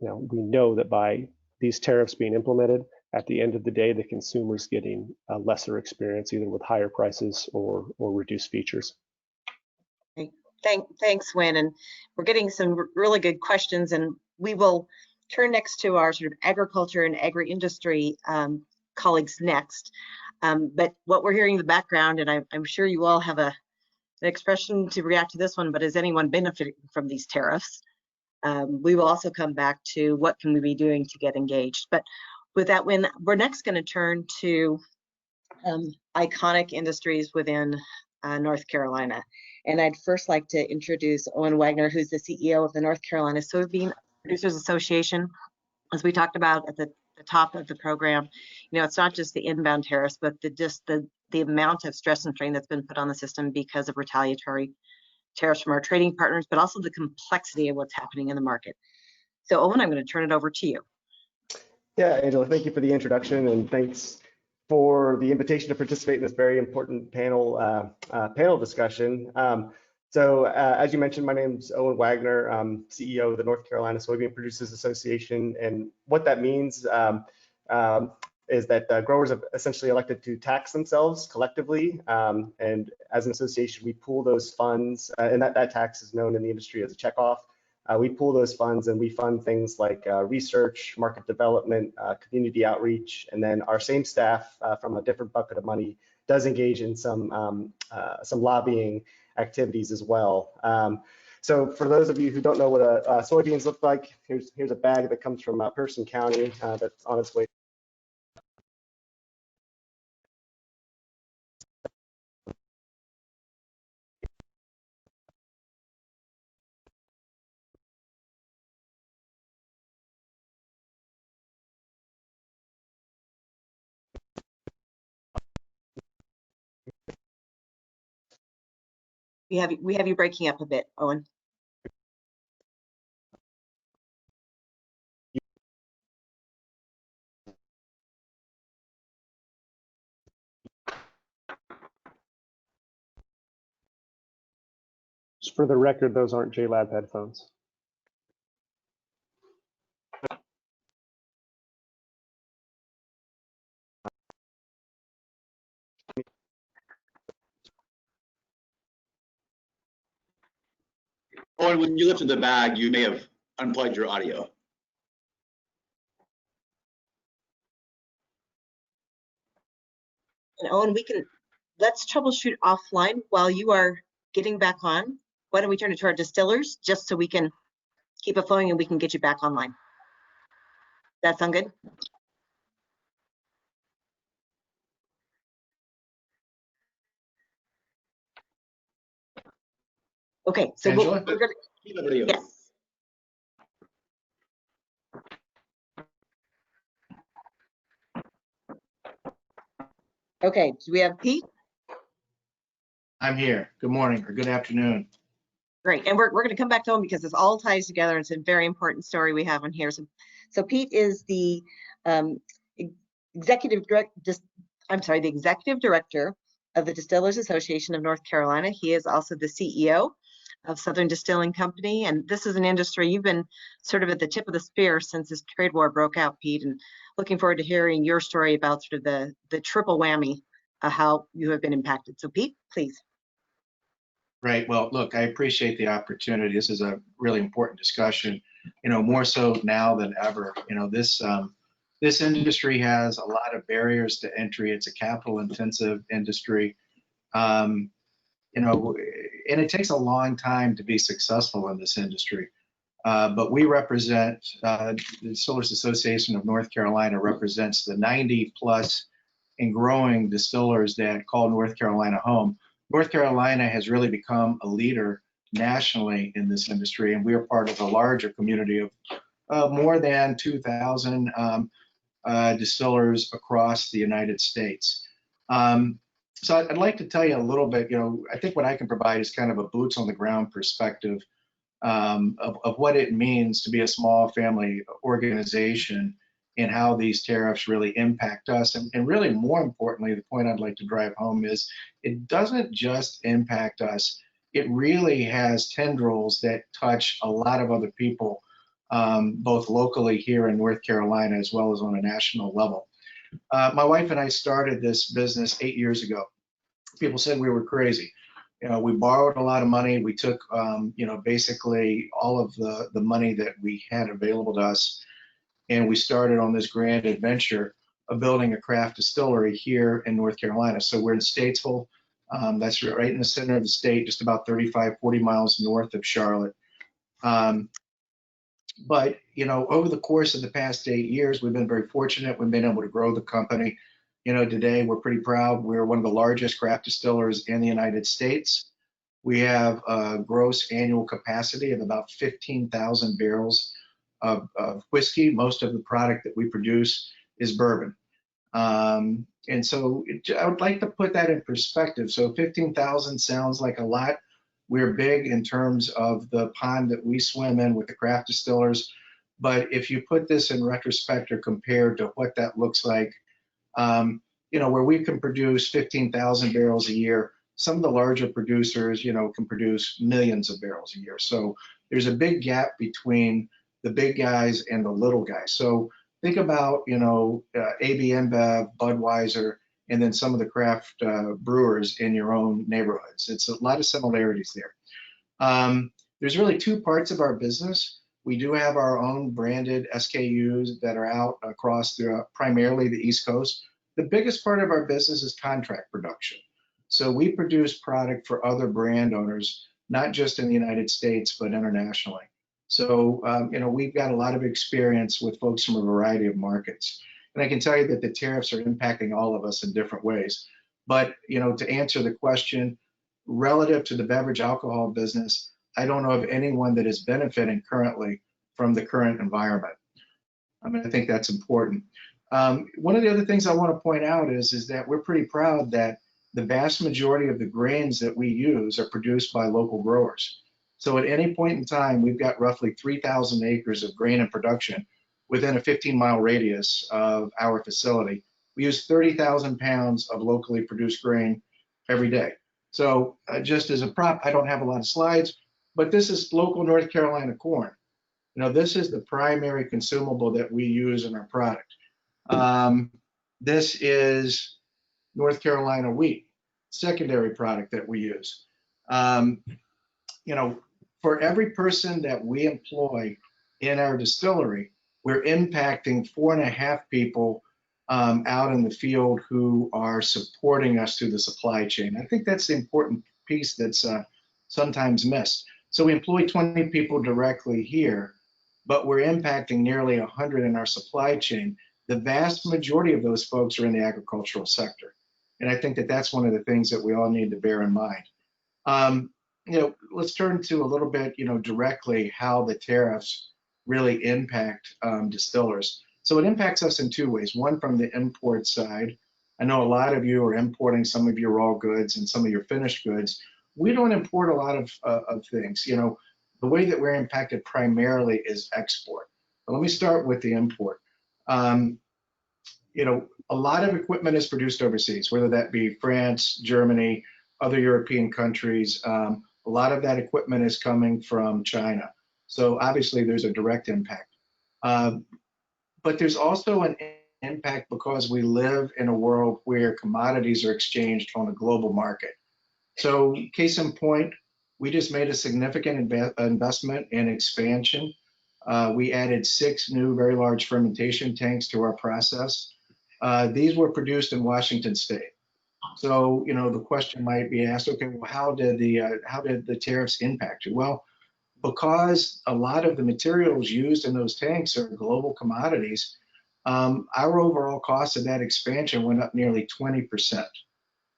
know that by these tariffs being implemented, at the end of the day, the consumer's getting a lesser experience, either with higher prices or reduced features. Thanks, Win. And we're getting some really good questions, and we will turn next to our sort of agriculture and agri-industry colleagues next. But what we're hearing in the background, and I'm sure you all have an expression to react to this one, but is anyone benefiting from these tariffs? We will also come back to what can we be doing to get engaged. But with that, we're next going to turn to iconic industries within North Carolina. And I'd first like to introduce Owen Wagner, who's the CEO of the North Carolina Soybean Producers Association. As we talked about at the top of the program, it's not just the inbound tariffs, but the amount of stress and strain that's been put on the system because of retaliatory tariffs from our trading partners, but also the complexity of what's happening in the market. So Owen, I'm going to turn it over to you. Yeah, Angela, thank you for the introduction, and thanks for the invitation to participate in this very important panel discussion. So as you mentioned, my name's Owen Wagner. I'm CEO of the North Carolina Soybean Producers Association, and what that means is that growers have essentially elected to tax themselves collectively, and as an association, we pool those funds, and that tax is known in the industry as a checkoff. We pool those funds and we fund things like research, market development, community outreach, and then our same staff from a different bucket of money does engage in some lobbying activities as well. So for those of you who don't know what soybeans look like, here's a bag that comes from Person County that's on its way. We have you breaking up a bit, Owen. Just for the record, those aren't JLab headphones. Or when you lifted the bag, you may have unplugged your audio. And Owen, let's troubleshoot offline while you are getting back on. Why don't we turn it to our distillers just so we can keep it flowing and we can get you back online. That sound good? Okay, so Angela? we're gonna, yes. Okay, do we have Pete? I'm here. Good morning or good afternoon. Great, and we're going to come back to him because this all ties together. It's a very important story we have on here. So Pete is the executive director of the Distillers Association of North Carolina. He is also the CEO of Southern Distilling Company, and this is an industry you've been sort of at the tip of the spear since this trade war broke out, Pete. And looking forward to hearing your story about sort of the triple whammy of how you have been impacted. So Pete, please. Right. Well, look, I appreciate the opportunity. This is a really important discussion, more so now than ever. This industry has a lot of barriers to entry. It's a capital intensive industry. And it takes a long time to be successful in this industry. But we represent, the Distillers Association of North Carolina represents the 90 plus and growing distillers that call North Carolina home. North Carolina has really become a leader nationally in this industry, and we are part of a larger community of more than 2,000 distillers across the United States. So I'd like to tell you a little bit, I think what I can provide is kind of a boots on the ground perspective of what it means to be a small family organization and how these tariffs really impact us. And really more importantly, the point I'd like to drive home is it doesn't just impact us. It really has tendrils that touch a lot of other people, both locally here in North Carolina as well as on a national level. My wife and I started this business 8 years ago. People said we were crazy. We borrowed a lot of money. We took, basically all of the money that we had available to us, and we started on this grand adventure of building a craft distillery here in North Carolina. So we're in Statesville. That's right in the center of the state, just about 35, 40 miles north of Charlotte. But, over the course of the past 8 years, we've been very fortunate. We've been able to grow the company. Today we're pretty proud. We're one of the largest craft distillers in the United States. We have a gross annual capacity of about 15,000 barrels of whiskey. Most of the product that we produce is bourbon. And so I would like to put that in perspective. So 15,000 sounds like a lot. We're big in terms of the pond that we swim in with the craft distillers. But if you put this in retrospect or compared to what that looks like, where we can produce 15,000 barrels a year, some of the larger producers, can produce millions of barrels a year. So there's a big gap between the big guys and the little guys. So think about, AB InBev, Budweiser, and then some of the craft brewers in your own neighborhoods. It's a lot of similarities there. There's really two parts of our business. We do have our own branded SKUs that are out across primarily the East Coast. The biggest part of our business is contract production. So we produce product for other brand owners, not just in the United States, but internationally. So, we've got a lot of experience with folks from a variety of markets. And I can tell you that the tariffs are impacting all of us in different ways. But, to answer the question, relative to the beverage alcohol business, I don't know of anyone that is benefiting currently from the current environment. I think that's important. One of the other things I want to point out is that we're pretty proud that the vast majority of the grains that we use are produced by local growers. So at any point in time, we've got roughly 3,000 acres of grain in production within a 15-mile radius of our facility. We use 30,000 pounds of locally produced grain every day. So just as a prop, I don't have a lot of slides, but this is local North Carolina corn. You know, this is the primary consumable that we use in our product. This is North Carolina wheat, secondary product that we use. You know, for every person that we employ in our distillery, we're impacting 4.5 people out in the field who are supporting us through the supply chain. I think that's the important piece that's sometimes missed. So we employ 20 people directly here, but we're impacting nearly 100 in our supply chain. The vast majority of those folks are in the agricultural sector. And I think that that's one of the things that we all need to bear in mind. You know, let's turn to a little bit, you know, directly how the tariffs really impact distillers. So it impacts us in two ways. One, from the import side. I know a lot of you are importing some of your raw goods and some of your finished goods. We don't import a lot of things. You know, the way that we're impacted primarily is export. But let me start with the import. You know, a lot of equipment is produced overseas, whether that be France, Germany, other European countries. A lot of that equipment is coming from China. So obviously there's a direct impact. But there's also an impact because we live in a world where commodities are exchanged on a global market. So case in point, we just made a significant investment in expansion. We added 6 new very large fermentation tanks to our process. These were produced in Washington State. So, you know, the question might be asked, okay, well, how did the tariffs impact you? Well, because a lot of the materials used in those tanks are global commodities, our overall cost of that expansion went up nearly 20%.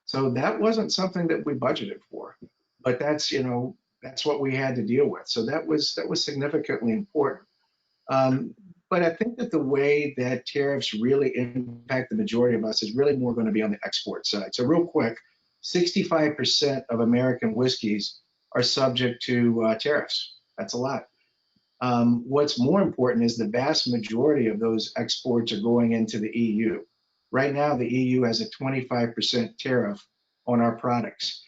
So that wasn't something that we budgeted for, but that's, you know, that's what we had to deal with. So that was significantly important. But I think that the way that tariffs really impact the majority of us is really more going to be on the export side. So real quick, 65% of American whiskeys are subject to tariffs. That's a lot. What's more important is the vast majority of those exports are going into the EU. Right now, the EU has a 25% tariff on our products.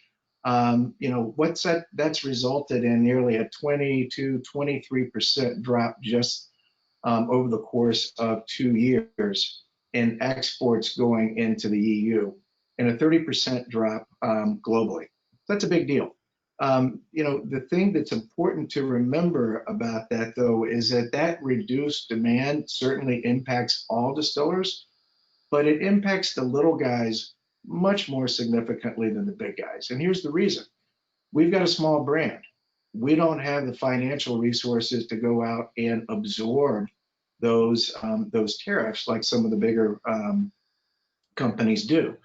You know, what's that? That's resulted in nearly a 20 to 23% drop just over the course of 2 years in exports going into the EU, and a 30% drop globally. That's a big deal. You know, the thing that's important to remember about that, though, is that that reduced demand certainly impacts all distillers, but it impacts the little guys much more significantly than the big guys. And here's the reason. We've got a small brand. We don't have the financial resources to go out and absorb those tariffs like some of the bigger companies do.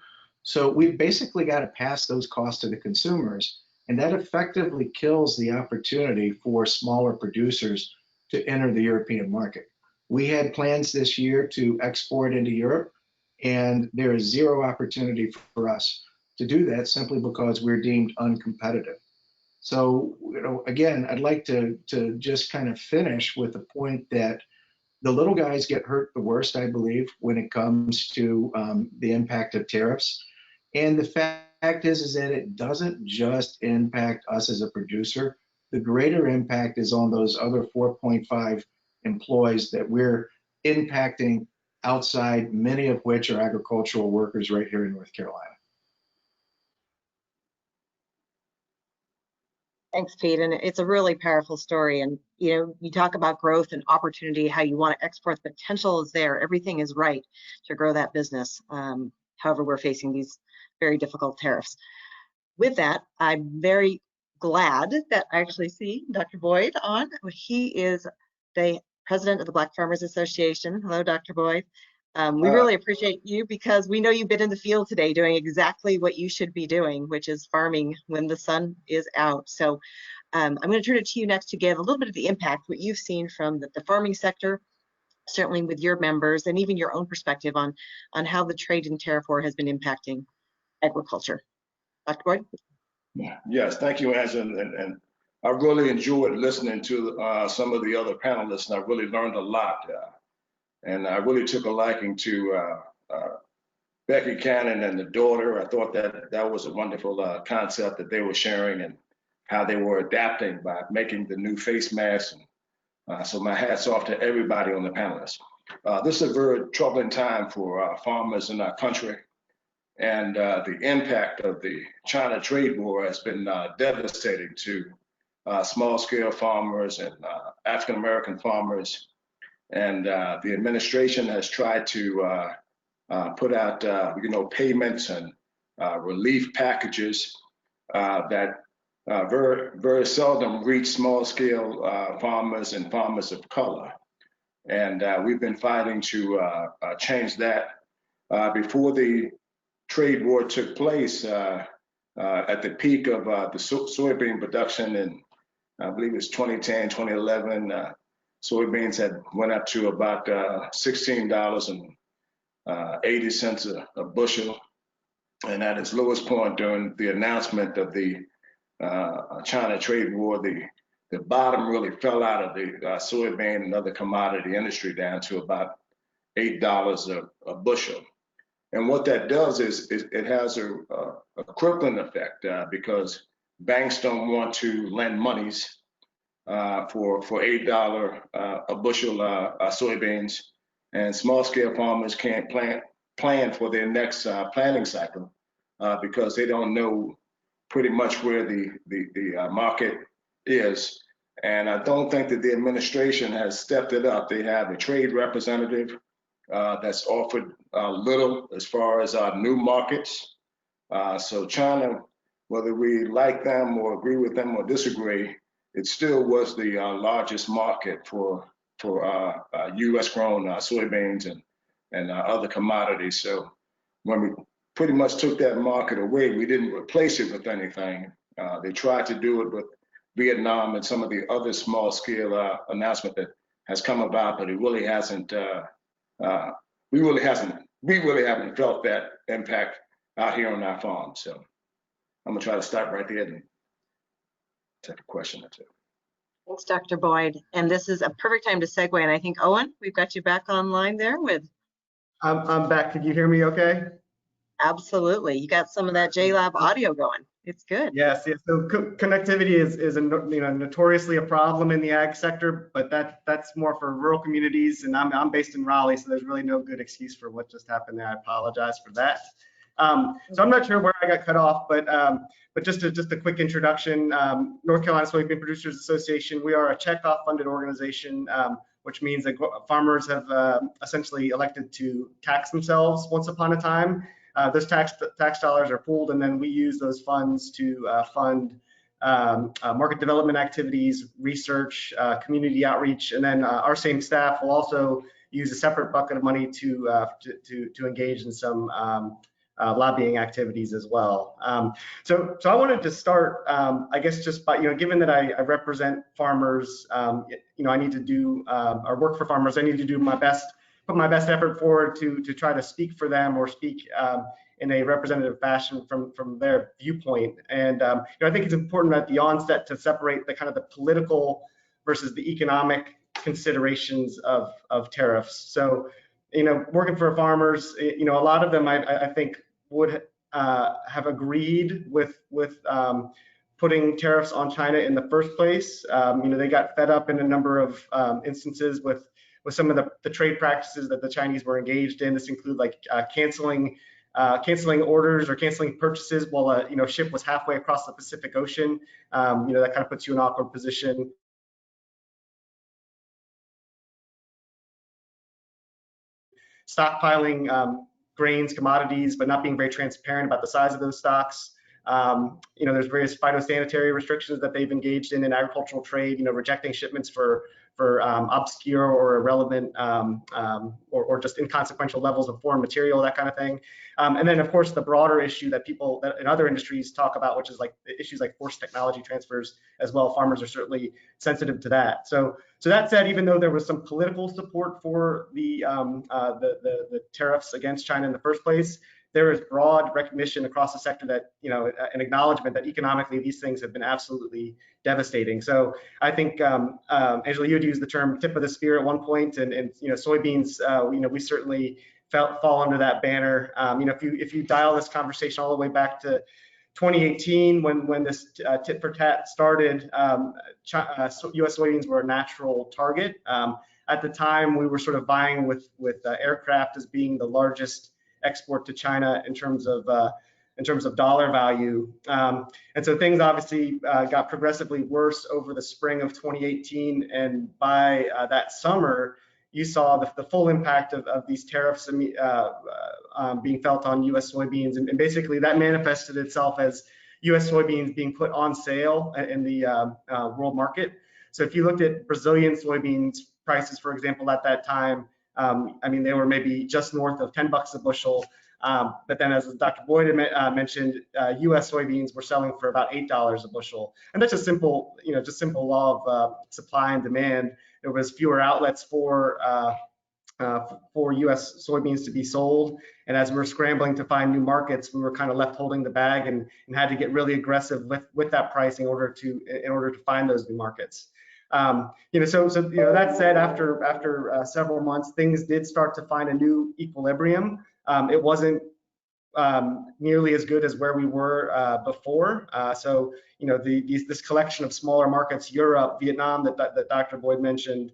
So we've basically got to pass those costs to the consumers, and that effectively kills the opportunity for smaller producers to enter the European market. We had plans this year to export into Europe, and there is zero opportunity for us to do that simply because we're deemed uncompetitive. So, you know, again, I'd like to just kind of finish with the point that the little guys get hurt the worst, I believe, when it comes to the impact of tariffs. And the fact is that it doesn't just impact us as a producer. The greater impact is on those other 4.5 employees that we're impacting outside, many of which are agricultural workers right here in North Carolina. Thanks, Pete. And it's a really powerful story. And, you know, you talk about growth and opportunity, how you want to export. The potential is there. Everything is right to grow that business. However, we're facing these very difficult tariffs. With that, I'm very glad that I actually see Dr. Boyd on. He is the president of the Black Farmers Association. Hello, Dr. Boyd. We really appreciate you because we know you've been in the field today doing exactly what you should be doing, which is farming when the sun is out. So I'm going to turn it to you next to give a little bit of the impact, what you've seen from the farming sector, certainly with your members, and even your own perspective on how the trade and tariff war has been impacting agriculture. Dr. Boyd? Yes, thank you, Angela. And I really enjoyed listening to some of the other panelists, and I really learned a lot. And I really took a liking to Becky Cannon and the daughter. I thought that was a wonderful concept that they were sharing and how they were adapting by making the new face masks. So my hat's off to everybody on the panelists. This is a very troubling time for farmers in our country. And the impact of the China trade war has been devastating to small-scale farmers and African-American farmers. And the administration has tried to put out, payments and relief packages that very seldom reach small-scale farmers and farmers of color. And we've been fighting to change that. Before the trade war took place, at the peak of the soybean production in, I believe it's 2010, 2011, soybeans had went up to about $16.80 a bushel. And at its lowest point during the announcement of the China trade war, the bottom really fell out of the soybean and other commodity industry down to about $8 a bushel. And what that does is it has a crippling effect because banks don't want to lend monies for $8 a bushel soybeans, and small-scale farmers can't plan for their next planting cycle because they don't know pretty much where the market is. And I don't think that the administration has stepped it up. They have a trade representative that's offered little as far as our new markets. So China, whether we like them or agree with them or disagree, it still was the largest market for U.S. grown soybeans and other commodities. So when we pretty much took that market away, we didn't replace it with anything. They tried to do it with Vietnam and some of the other small scale announcement that has come about, but it really hasn't. We really haven't felt that impact out here on our farm. So I'm gonna try to stop right there and take a question or two. Thanks, Dr. Boyd. And this is a perfect time to segue. And I think, Owen, we've got you back online there with. I'm back. Can you hear me okay? Absolutely. You got some of that JLab audio going. It's good. Yes. So connectivity is a notoriously a problem in the ag sector, but that's more for rural communities. And I'm based in Raleigh, so there's really no good excuse for what just happened there. I apologize for that. So I'm not sure where I got cut off, but just a quick introduction. North Carolina Soybean Producers Association. We are a checkoff funded organization, which means that farmers have essentially elected to tax themselves once upon a time. Those tax dollars are pooled, and then we use those funds to fund market development activities, research, community outreach, and then our same staff will also use a separate bucket of money to engage in some lobbying activities as well. So I wanted to start, I guess, just by given that I represent farmers, I need to do or work for farmers. I need to do my best. Put my best effort forward to try to speak for them or speak in a representative fashion from their viewpoint. And I think it's important at the onset to separate the kind of the political versus the economic considerations of tariffs. So, working for farmers, a lot of them I think would have agreed with putting tariffs on China in the first place. They got fed up in a number of instances with some of the trade practices that the Chinese were engaged in. This include like canceling orders or canceling purchases while a ship was halfway across the Pacific Ocean. That kind of puts you in an awkward position. Stockpiling grains, commodities, but not being very transparent about the size of those stocks. There's various phytosanitary restrictions that they've engaged in agricultural trade, rejecting shipments for obscure or irrelevant or just inconsequential levels of foreign material, that kind of thing. And then, of course, the broader issue that people in other industries talk about, which is like issues like forced technology transfers as well. Farmers are certainly sensitive to that. So that said, even though there was some political support for the tariffs against China in the first place, there is broad recognition across the sector that, an acknowledgement that economically these things have been absolutely devastating. So I think, Angela, you had used the term tip of the spear at one point, and soybeans, we certainly fall under that banner. If you dial this conversation all the way back to 2018, when this tit for tat started, U.S. soybeans were a natural target. At the time, we were sort of vying with aircraft as being the largest export to China in terms of dollar value. And so things obviously got progressively worse over the spring of 2018, and by that summer, you saw the full impact of these tariffs being felt on U.S. soybeans, and basically that manifested itself as U.S. soybeans being put on sale in the world market. So if you looked at Brazilian soybeans prices, for example, at that time, they were maybe just north of $10 a bushel. But then, as Dr. Boyd mentioned, U.S. soybeans were selling for about $8 a bushel, and that's just simple law of supply and demand. There was fewer outlets for U.S. soybeans to be sold, and as we were scrambling to find new markets, we were kind of left holding the bag and had to get really aggressive with that price in order to find those new markets. So that said, after several months, things did start to find a new equilibrium. It wasn't nearly as good as where we were before. This collection of smaller markets, Europe, Vietnam, that Dr. Boyd mentioned,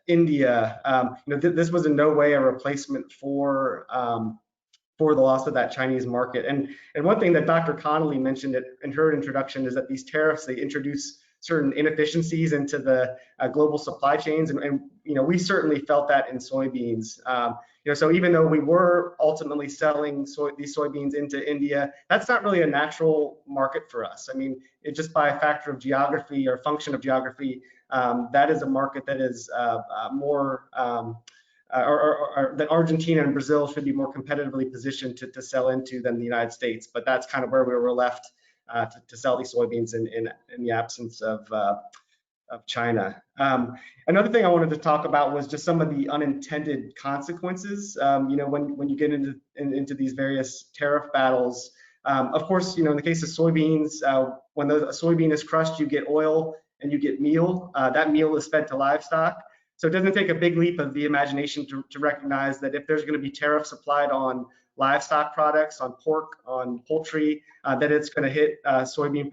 India, this was in no way a replacement for the loss of that Chinese market. And one thing that Dr. Connolly mentioned in her introduction is that these tariffs, they introduce certain inefficiencies into the global supply chains, and we certainly felt that in soybeans. So even though we were ultimately selling these soybeans into India, that's not really a natural market for us. It just by a factor of geography or function of geography, that is a market that is more, or that Argentina and Brazil should be more competitively positioned to sell into than the United States. But that's kind of where we were left to sell these soybeans in the absence of China. Another thing I wanted to talk about was just some of the unintended consequences. When you get into these various tariff battles, of course, in the case of soybeans, when a soybean is crushed, you get oil and you get meal. That meal is fed to livestock. So it doesn't take a big leap of the imagination to recognize that if there's going to be tariffs applied on livestock products, on pork, on poultry, that it's going to hit soybean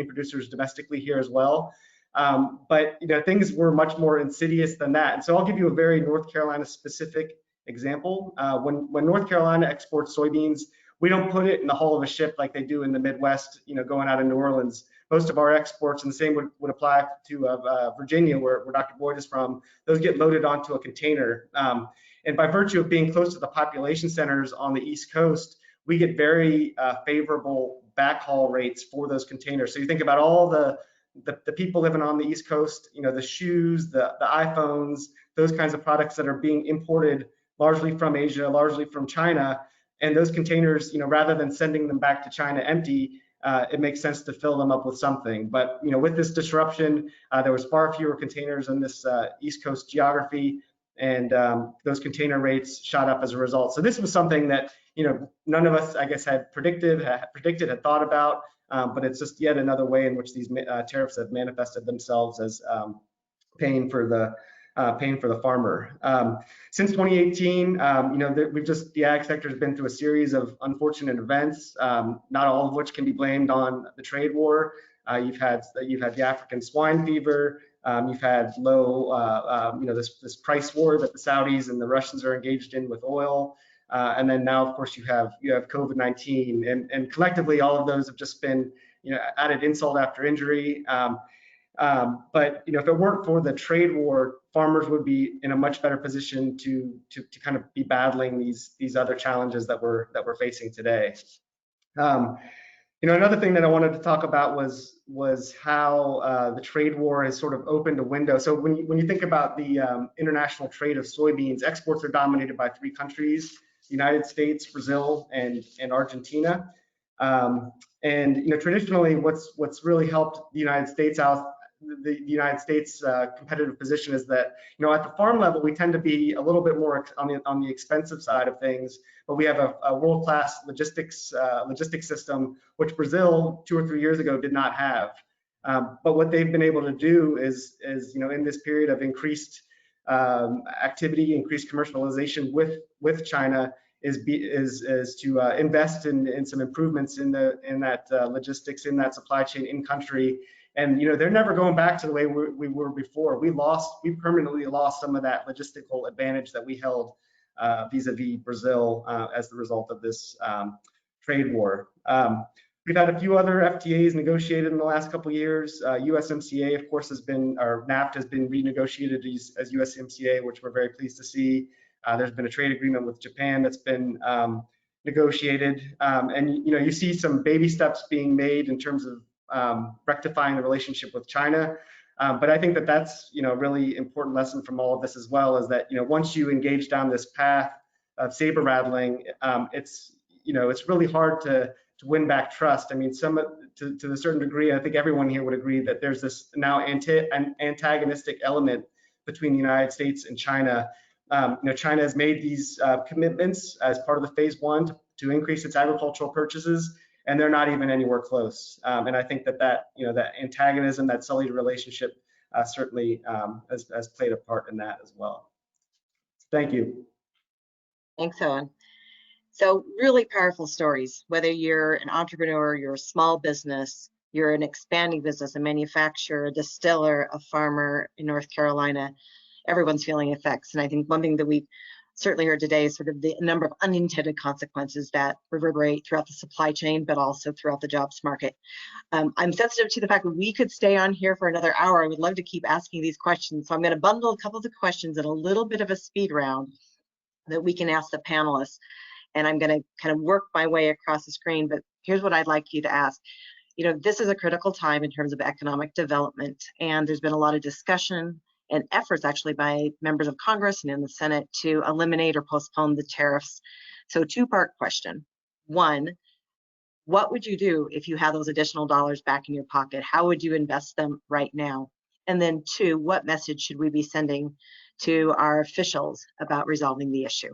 producers domestically here as well. But things were much more insidious than that. And so I'll give you a very North Carolina specific example. When North Carolina exports soybeans, we don't put it in the hull of a ship like they do in the Midwest, going out of New Orleans. Most of our exports, and the same would apply to Virginia, where Dr. Boyd is from, those get loaded onto a container. And by virtue of being close to the population centers on the East Coast, we get very favorable backhaul rates for those containers. So you think about all the people living on the East Coast, the shoes, the iPhones, those kinds of products that are being imported largely from Asia, largely from China. And those containers, rather than sending them back to China empty, it makes sense to fill them up with something. But with this disruption, there was far fewer containers in this East Coast geography, and those container rates shot up as a result. So this was something that none of us, I guess, had predicted, had thought about. But it's just yet another way in which these tariffs have manifested themselves as pain for the farmer. Since 2018, the ag sector has been through a series of unfortunate events, not all of which can be blamed on the trade war. You've had the African swine fever. You've had this price war that the Saudis and the Russians are engaged in with oil. And then now, of course, you have COVID-19, and collectively, all of those have just been, added insult after injury. But if it weren't for the trade war, farmers would be in a much better position to kind of be battling these other challenges that we're facing today. Another thing that I wanted to talk about was how the trade war has sort of opened a window. So when you think about the international trade of soybeans, exports are dominated by 3 countries: the United States, Brazil, and Argentina. And traditionally, what's really helped the United States out the United States competitive position is that, at the farm level, we tend to be a little bit more on the expensive side of things, but we have a world-class logistics system, which Brazil 2 or 3 years ago did not have. But what they've been able to do is in this period of increased activity, increased commercialization with China, is to invest in some improvements in that logistics, in that supply chain in country. And they're never going back to the way we were before. We permanently lost some of that logistical advantage that we held vis-a-vis Brazil as the result of this trade war. We've had a few other FTAs negotiated in the last couple of years. USMCA, of course, or NAFTA has been renegotiated as USMCA, which we're very pleased to see. There's been a trade agreement with Japan that's been negotiated. And you see some baby steps being made in terms of rectifying the relationship with China. But I think that's a really important lesson from all of this as well, is that once you engage down this path of saber rattling, it's really hard to win back trust. I mean, to a certain degree, I think everyone here would agree that there's this now antagonistic element between the United States and China. China has made these commitments as part of the phase 1 to increase its agricultural purchases, and they're not even anywhere close. And I think that antagonism, that sullied relationship, certainly has played a part in that as well. Thank you. Thanks, Owen. So really powerful stories, whether you're an entrepreneur, you're a small business, you're an expanding business, a manufacturer, a distiller, a farmer in North Carolina, everyone's feeling effects. And I think one thing that we've certainly heard today is sort of the number of unintended consequences that reverberate throughout the supply chain, but also throughout the jobs market. I'm sensitive to the fact that we could stay on here for another hour. I would love to keep asking these questions. So I'm going to bundle a couple of the questions in a little bit of a speed round that we can ask the panelists. And I'm going to kind of work my way across the screen, but here's what I'd like you to ask. This is a critical time in terms of economic development, and there's been a lot of discussion and efforts actually by members of Congress and in the Senate to eliminate or postpone the tariffs. So two-part question. One, what would you do if you had those additional dollars back in your pocket? How would you invest them right now? And then two, what message should we be sending to our officials about resolving the issue?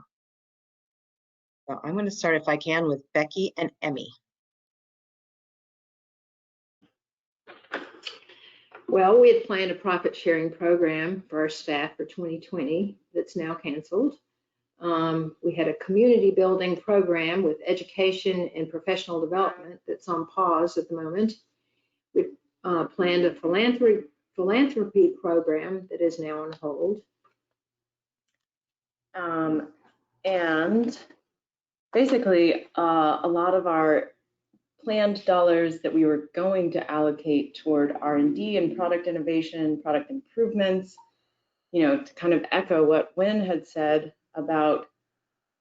So I'm going to start, if I can, with Becky and Emmy. Well, we had planned a profit sharing program for our staff for 2020 that's now canceled. We had a community building program with education and professional development that's on pause at the moment. We planned a philanthropy program that is now on hold. And basically, a lot of our planned dollars that we were going to allocate toward R&D and product innovation, product improvements, to kind of echo what Wynn had said about,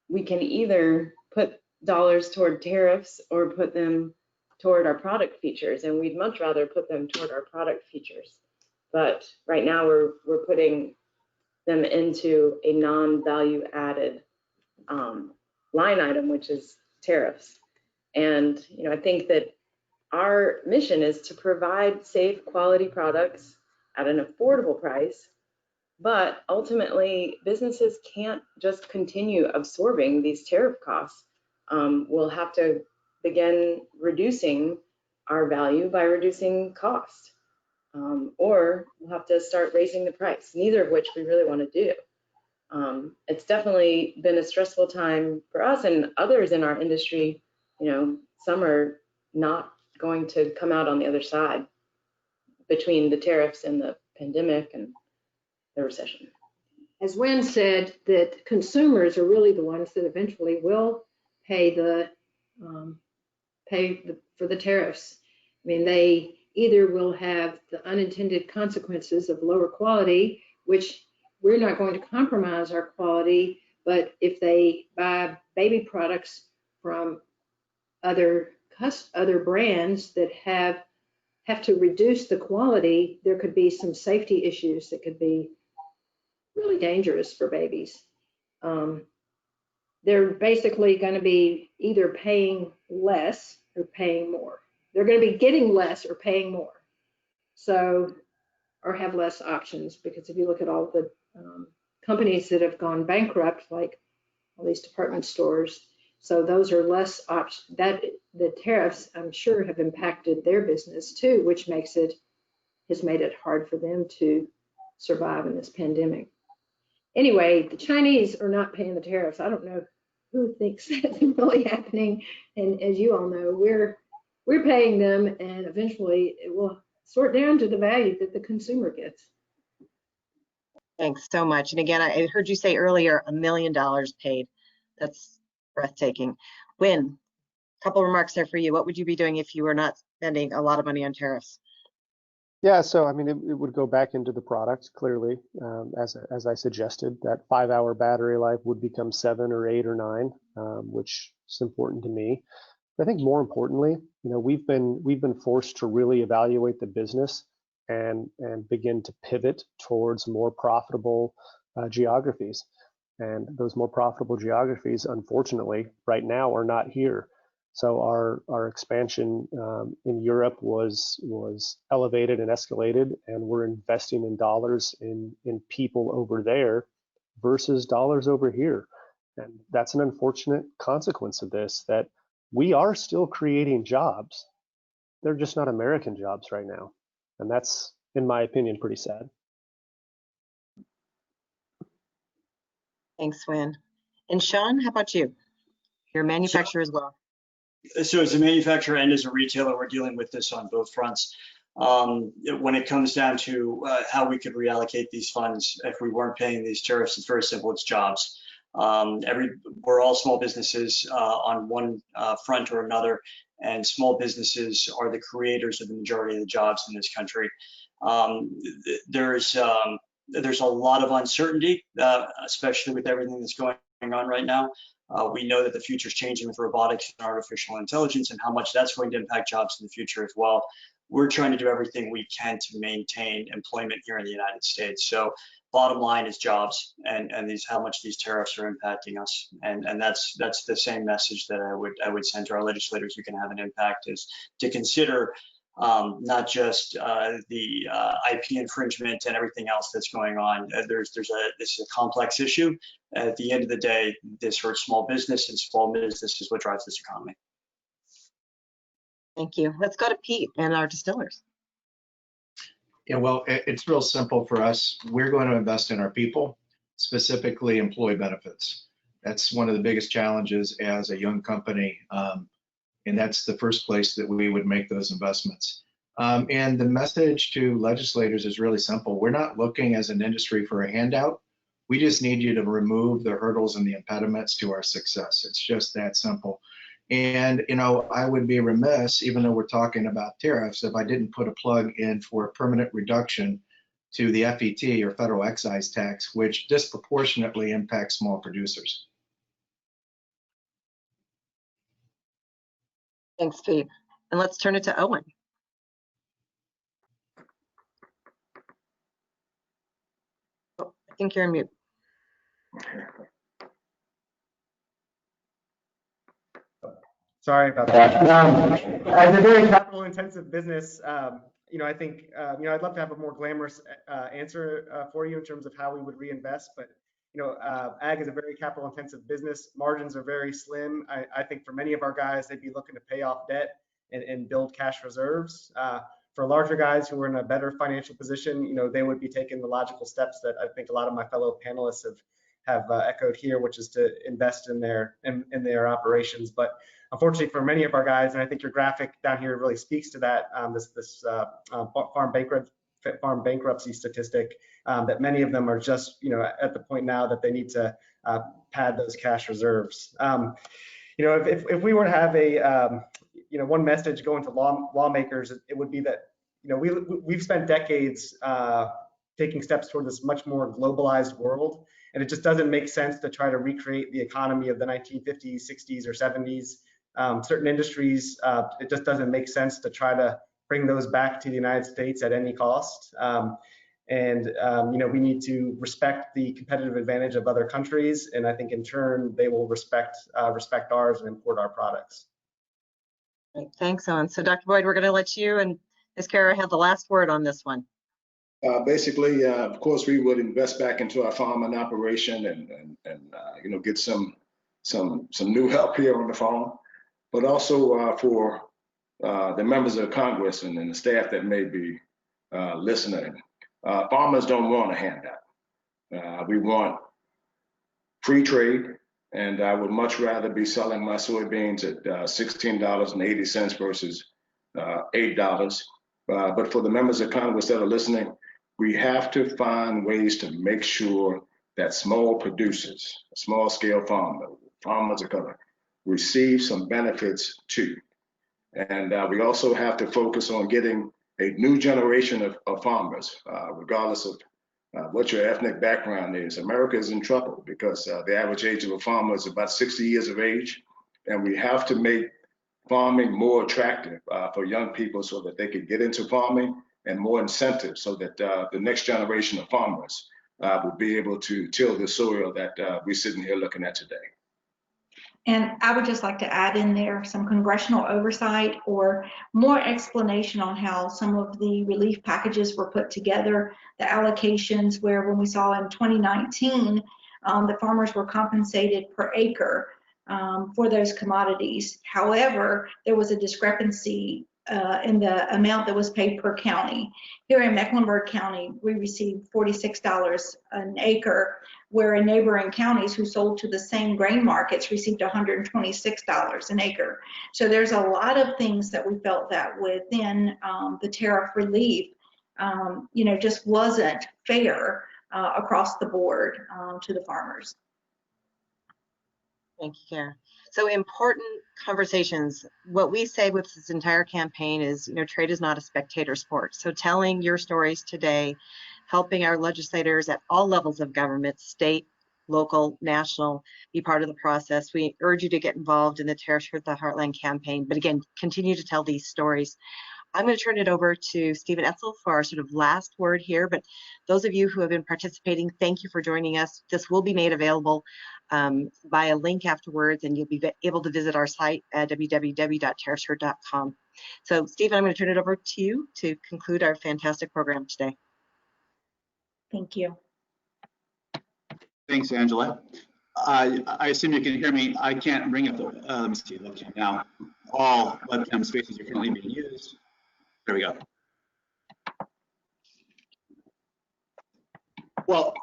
we can either put dollars toward tariffs or put them toward our product features, and we'd much rather put them toward our product features. But right now we're putting them into a non-value added line item, which is tariffs. And I think that our mission is to provide safe, quality products at an affordable price, but ultimately businesses can't just continue absorbing these tariff costs. We'll have to begin reducing our value by reducing cost, or we'll have to start raising the price, neither of which we really want to do. It's definitely been a stressful time for us and others in our industry. Some are not going to come out on the other side between the tariffs and the pandemic and the recession. As Wynn said, that consumers are really the ones that eventually will pay for the tariffs. I mean, they either will have the unintended consequences of lower quality, which we're not going to compromise our quality, but if they buy baby products from other brands that have to reduce the quality, there could be some safety issues that could be really dangerous for babies. They're basically going to be either paying less or paying more. They're going to be getting less or paying more. So or have less options, because if you look at all the companies that have gone bankrupt, like all these department stores, so those are less options. That the tariffs, I'm sure, have impacted their business too, which has made it hard for them to survive in this pandemic. Anyway, the Chinese are not paying the tariffs. I don't know who thinks that's really happening. And as you all know, we're paying them, and eventually it will sort down to the value that the consumer gets. Thanks so much. And again, I heard you say earlier, $1 million paid. That's breathtaking. Wynn, a couple remarks there for you. What would you be doing if you were not spending a lot of money on tariffs? Yeah, so I mean, it would go back into the product clearly, as I suggested. That 5-hour battery life would become 7 or 8 or 9, which is important to me. But I think more importantly, we've been forced to really evaluate the business and begin to pivot towards more profitable geographies. And those more profitable geographies, unfortunately, right now are not here. So our expansion in Europe was elevated and escalated, and we're investing in dollars in people over there versus dollars over here. And that's an unfortunate consequence of this, that we are still creating jobs. They're just not American jobs right now. And that's, in my opinion, pretty sad. Thanks, Wynn. And Sean, how about you? You're a manufacturer as well. So as a manufacturer and as a retailer, we're dealing with this on both fronts. When it comes down to how we could reallocate these funds if we weren't paying these tariffs, it's very simple. It's jobs. We're all small businesses on one front or another, and small businesses are the creators of the majority of the jobs in this country. There's a lot of uncertainty, especially with everything that's going on right now. We know that the future is changing with robotics and artificial intelligence, and how much that's going to impact jobs in the future as well. We're trying to do everything we can to maintain employment here in the United States. So bottom line is jobs, and how much these tariffs are impacting us. And that's the same message that I would send to our legislators who can have an impact, is to consider not just the IP infringement and everything else that's going on. This is a complex issue. At the end of the day, this hurts small business, and small business is what drives this economy. Thank you. Let's go to Pete and our distillers. Yeah, well, it's real simple for us. We're going to invest in our people, specifically employee benefits. That's one of the biggest challenges as a young company. And that's the first place that we would make those investments. And the message to legislators is really simple. We're not looking as an industry for a handout. We just need you to remove the hurdles and the impediments to our success. It's just that simple. And, I would be remiss, even though we're talking about tariffs, if I didn't put a plug in for a permanent reduction to the FET, or federal excise tax, which disproportionately impacts small producers. Thanks, Pete. And let's turn it to Owen. Oh, I think you're on mute. Sorry about that. As a very capital-intensive business, I think, I'd love to have a more glamorous answer for you in terms of how we would reinvest, but ag is a very capital-intensive business. Margins are very slim. I think for many of our guys, they'd be looking to pay off debt and build cash reserves. For larger guys who are in a better financial position, they would be taking the logical steps that I think a lot of my fellow panelists have echoed here, which is to invest in their operations. But unfortunately, for many of our guys, and I think your graphic down here really speaks to that, this farm bankruptcy statistic, that many of them are just at the point now that they need to pad those cash reserves. If we were to have a one message going to lawmakers, it would be that we've spent decades taking steps toward this much more globalized world, and it just doesn't make sense to try to recreate the economy of the 1950s, 60s, or 70s. Certain industries, it just doesn't make sense to try to bring those back to the United States at any cost. We need to respect the competitive advantage of other countries, and I think in turn they will respect ours and import our products. Great. Thanks, Owen. So Dr. Boyd, we're going to let you and Ms. Kara have the last word on this one. Basically, of course, we would invest back into our farming operation and get some new help here on the farm, but also for the members of Congress and the staff that may be listening. Farmers don't want a handout. We want free trade, and I would much rather be selling my soybeans at $16.80 versus $8. But for the members of Congress that are listening, we have to find ways to make sure that small producers, small scale farmers of color, receive some benefits too. And we also have to focus on getting a new generation of farmers, regardless of what your ethnic background is. America is in trouble because the average age of a farmer is about 60 years of age. And we have to make farming more attractive for young people so that they can get into farming, and more incentives so that the next generation of farmers will be able to till the soil that we're sitting here looking at today. And I would just like to add in there some congressional oversight or more explanation on how some of the relief packages were put together, the allocations, where when we saw in 2019, the farmers were compensated per acre for those commodities. However, there was a discrepancy in the amount that was paid per county. Here in Mecklenburg County, we received $46 an acre, where in neighboring counties who sold to the same grain markets received $126 an acre. So there's a lot of things that we felt that within the tariff relief, just wasn't fair across the board to the farmers. Thank you, Kara. So important conversations. What we say with this entire campaign is, trade is not a spectator sport. So telling your stories today, helping our legislators at all levels of government, state, local, national, be part of the process. We urge you to get involved in the Tariffs Hurt the Heartland campaign, but again, continue to tell these stories. I'm going to turn it over to Stephen Etzel for our sort of last word here, but those of you who have been participating, thank you for joining us. This will be made available via link afterwards, and you'll be able to visit our site at www.tariffshurt.com. So Stephen, I'm going to turn it over to you to conclude our fantastic program today. Thank you. Thanks, Angela. I assume you can hear me. I can't bring up the, let me see, webcam now. All webcam spaces are currently being used. There we go. Well,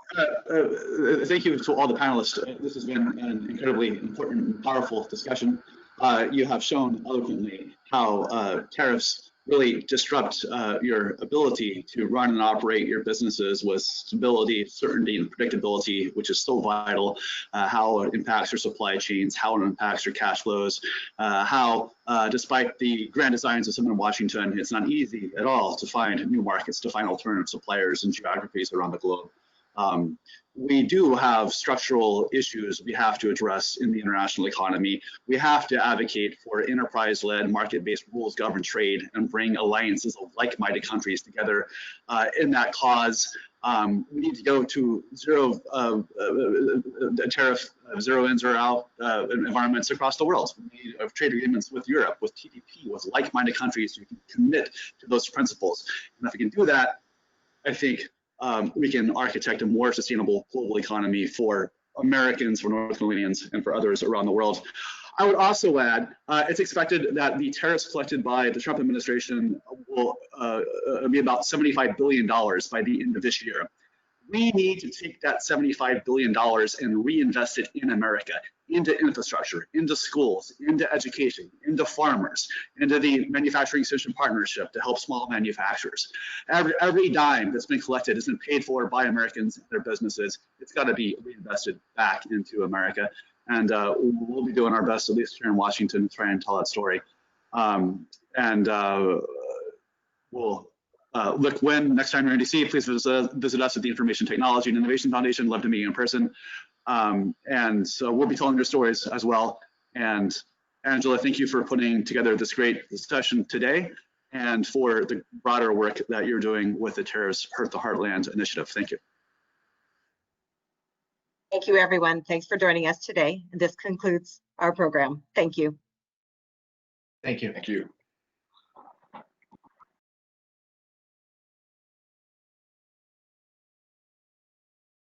thank you to all the panelists. This has been an incredibly important and powerful discussion. You have shown eloquently how tariffs really disrupt your ability to run and operate your businesses with stability, certainty, and predictability, which is so vital, how it impacts your supply chains, how it impacts your cash flows, how despite the grand designs of someone in Washington, it's not easy at all to find new markets, to find alternative suppliers and geographies around the globe. We do have structural issues we have to address in the international economy. We have to advocate for enterprise-led, market-based rules govern trade and bring alliances of like-minded countries together in that cause. We need to go to zero tariff, zero in, zero out environments across the world. We need trade agreements with Europe, with TPP, with like-minded countries who can commit to those principles. And if we can do that, I think we can architect a more sustainable global economy for Americans, for North Carolinians, and for others around the world. I would also add, it's expected that the tariffs collected by the Trump administration will be about $75 billion by the end of this year. We need to take that $75 billion and reinvest it in America, into infrastructure, into schools, into education, into farmers, into the manufacturing extension partnership to help small manufacturers. Every dime that's been collected has been paid for by Americans and their businesses. It's got to be reinvested back into America. And we'll be doing our best, at least here in Washington, to try and tell that story. We'll look when next time you're in DC, please visit us at the Information Technology and Innovation Foundation. Love to meet you in person. And so we'll be telling your stories as well. And Angela, thank you for putting together this great discussion today and for the broader work that you're doing with the Tariffs Hurt the Heartland initiative. Thank you. Thank you, everyone. Thanks for joining us today. This concludes our program. Thank you. Thank you. Thank you.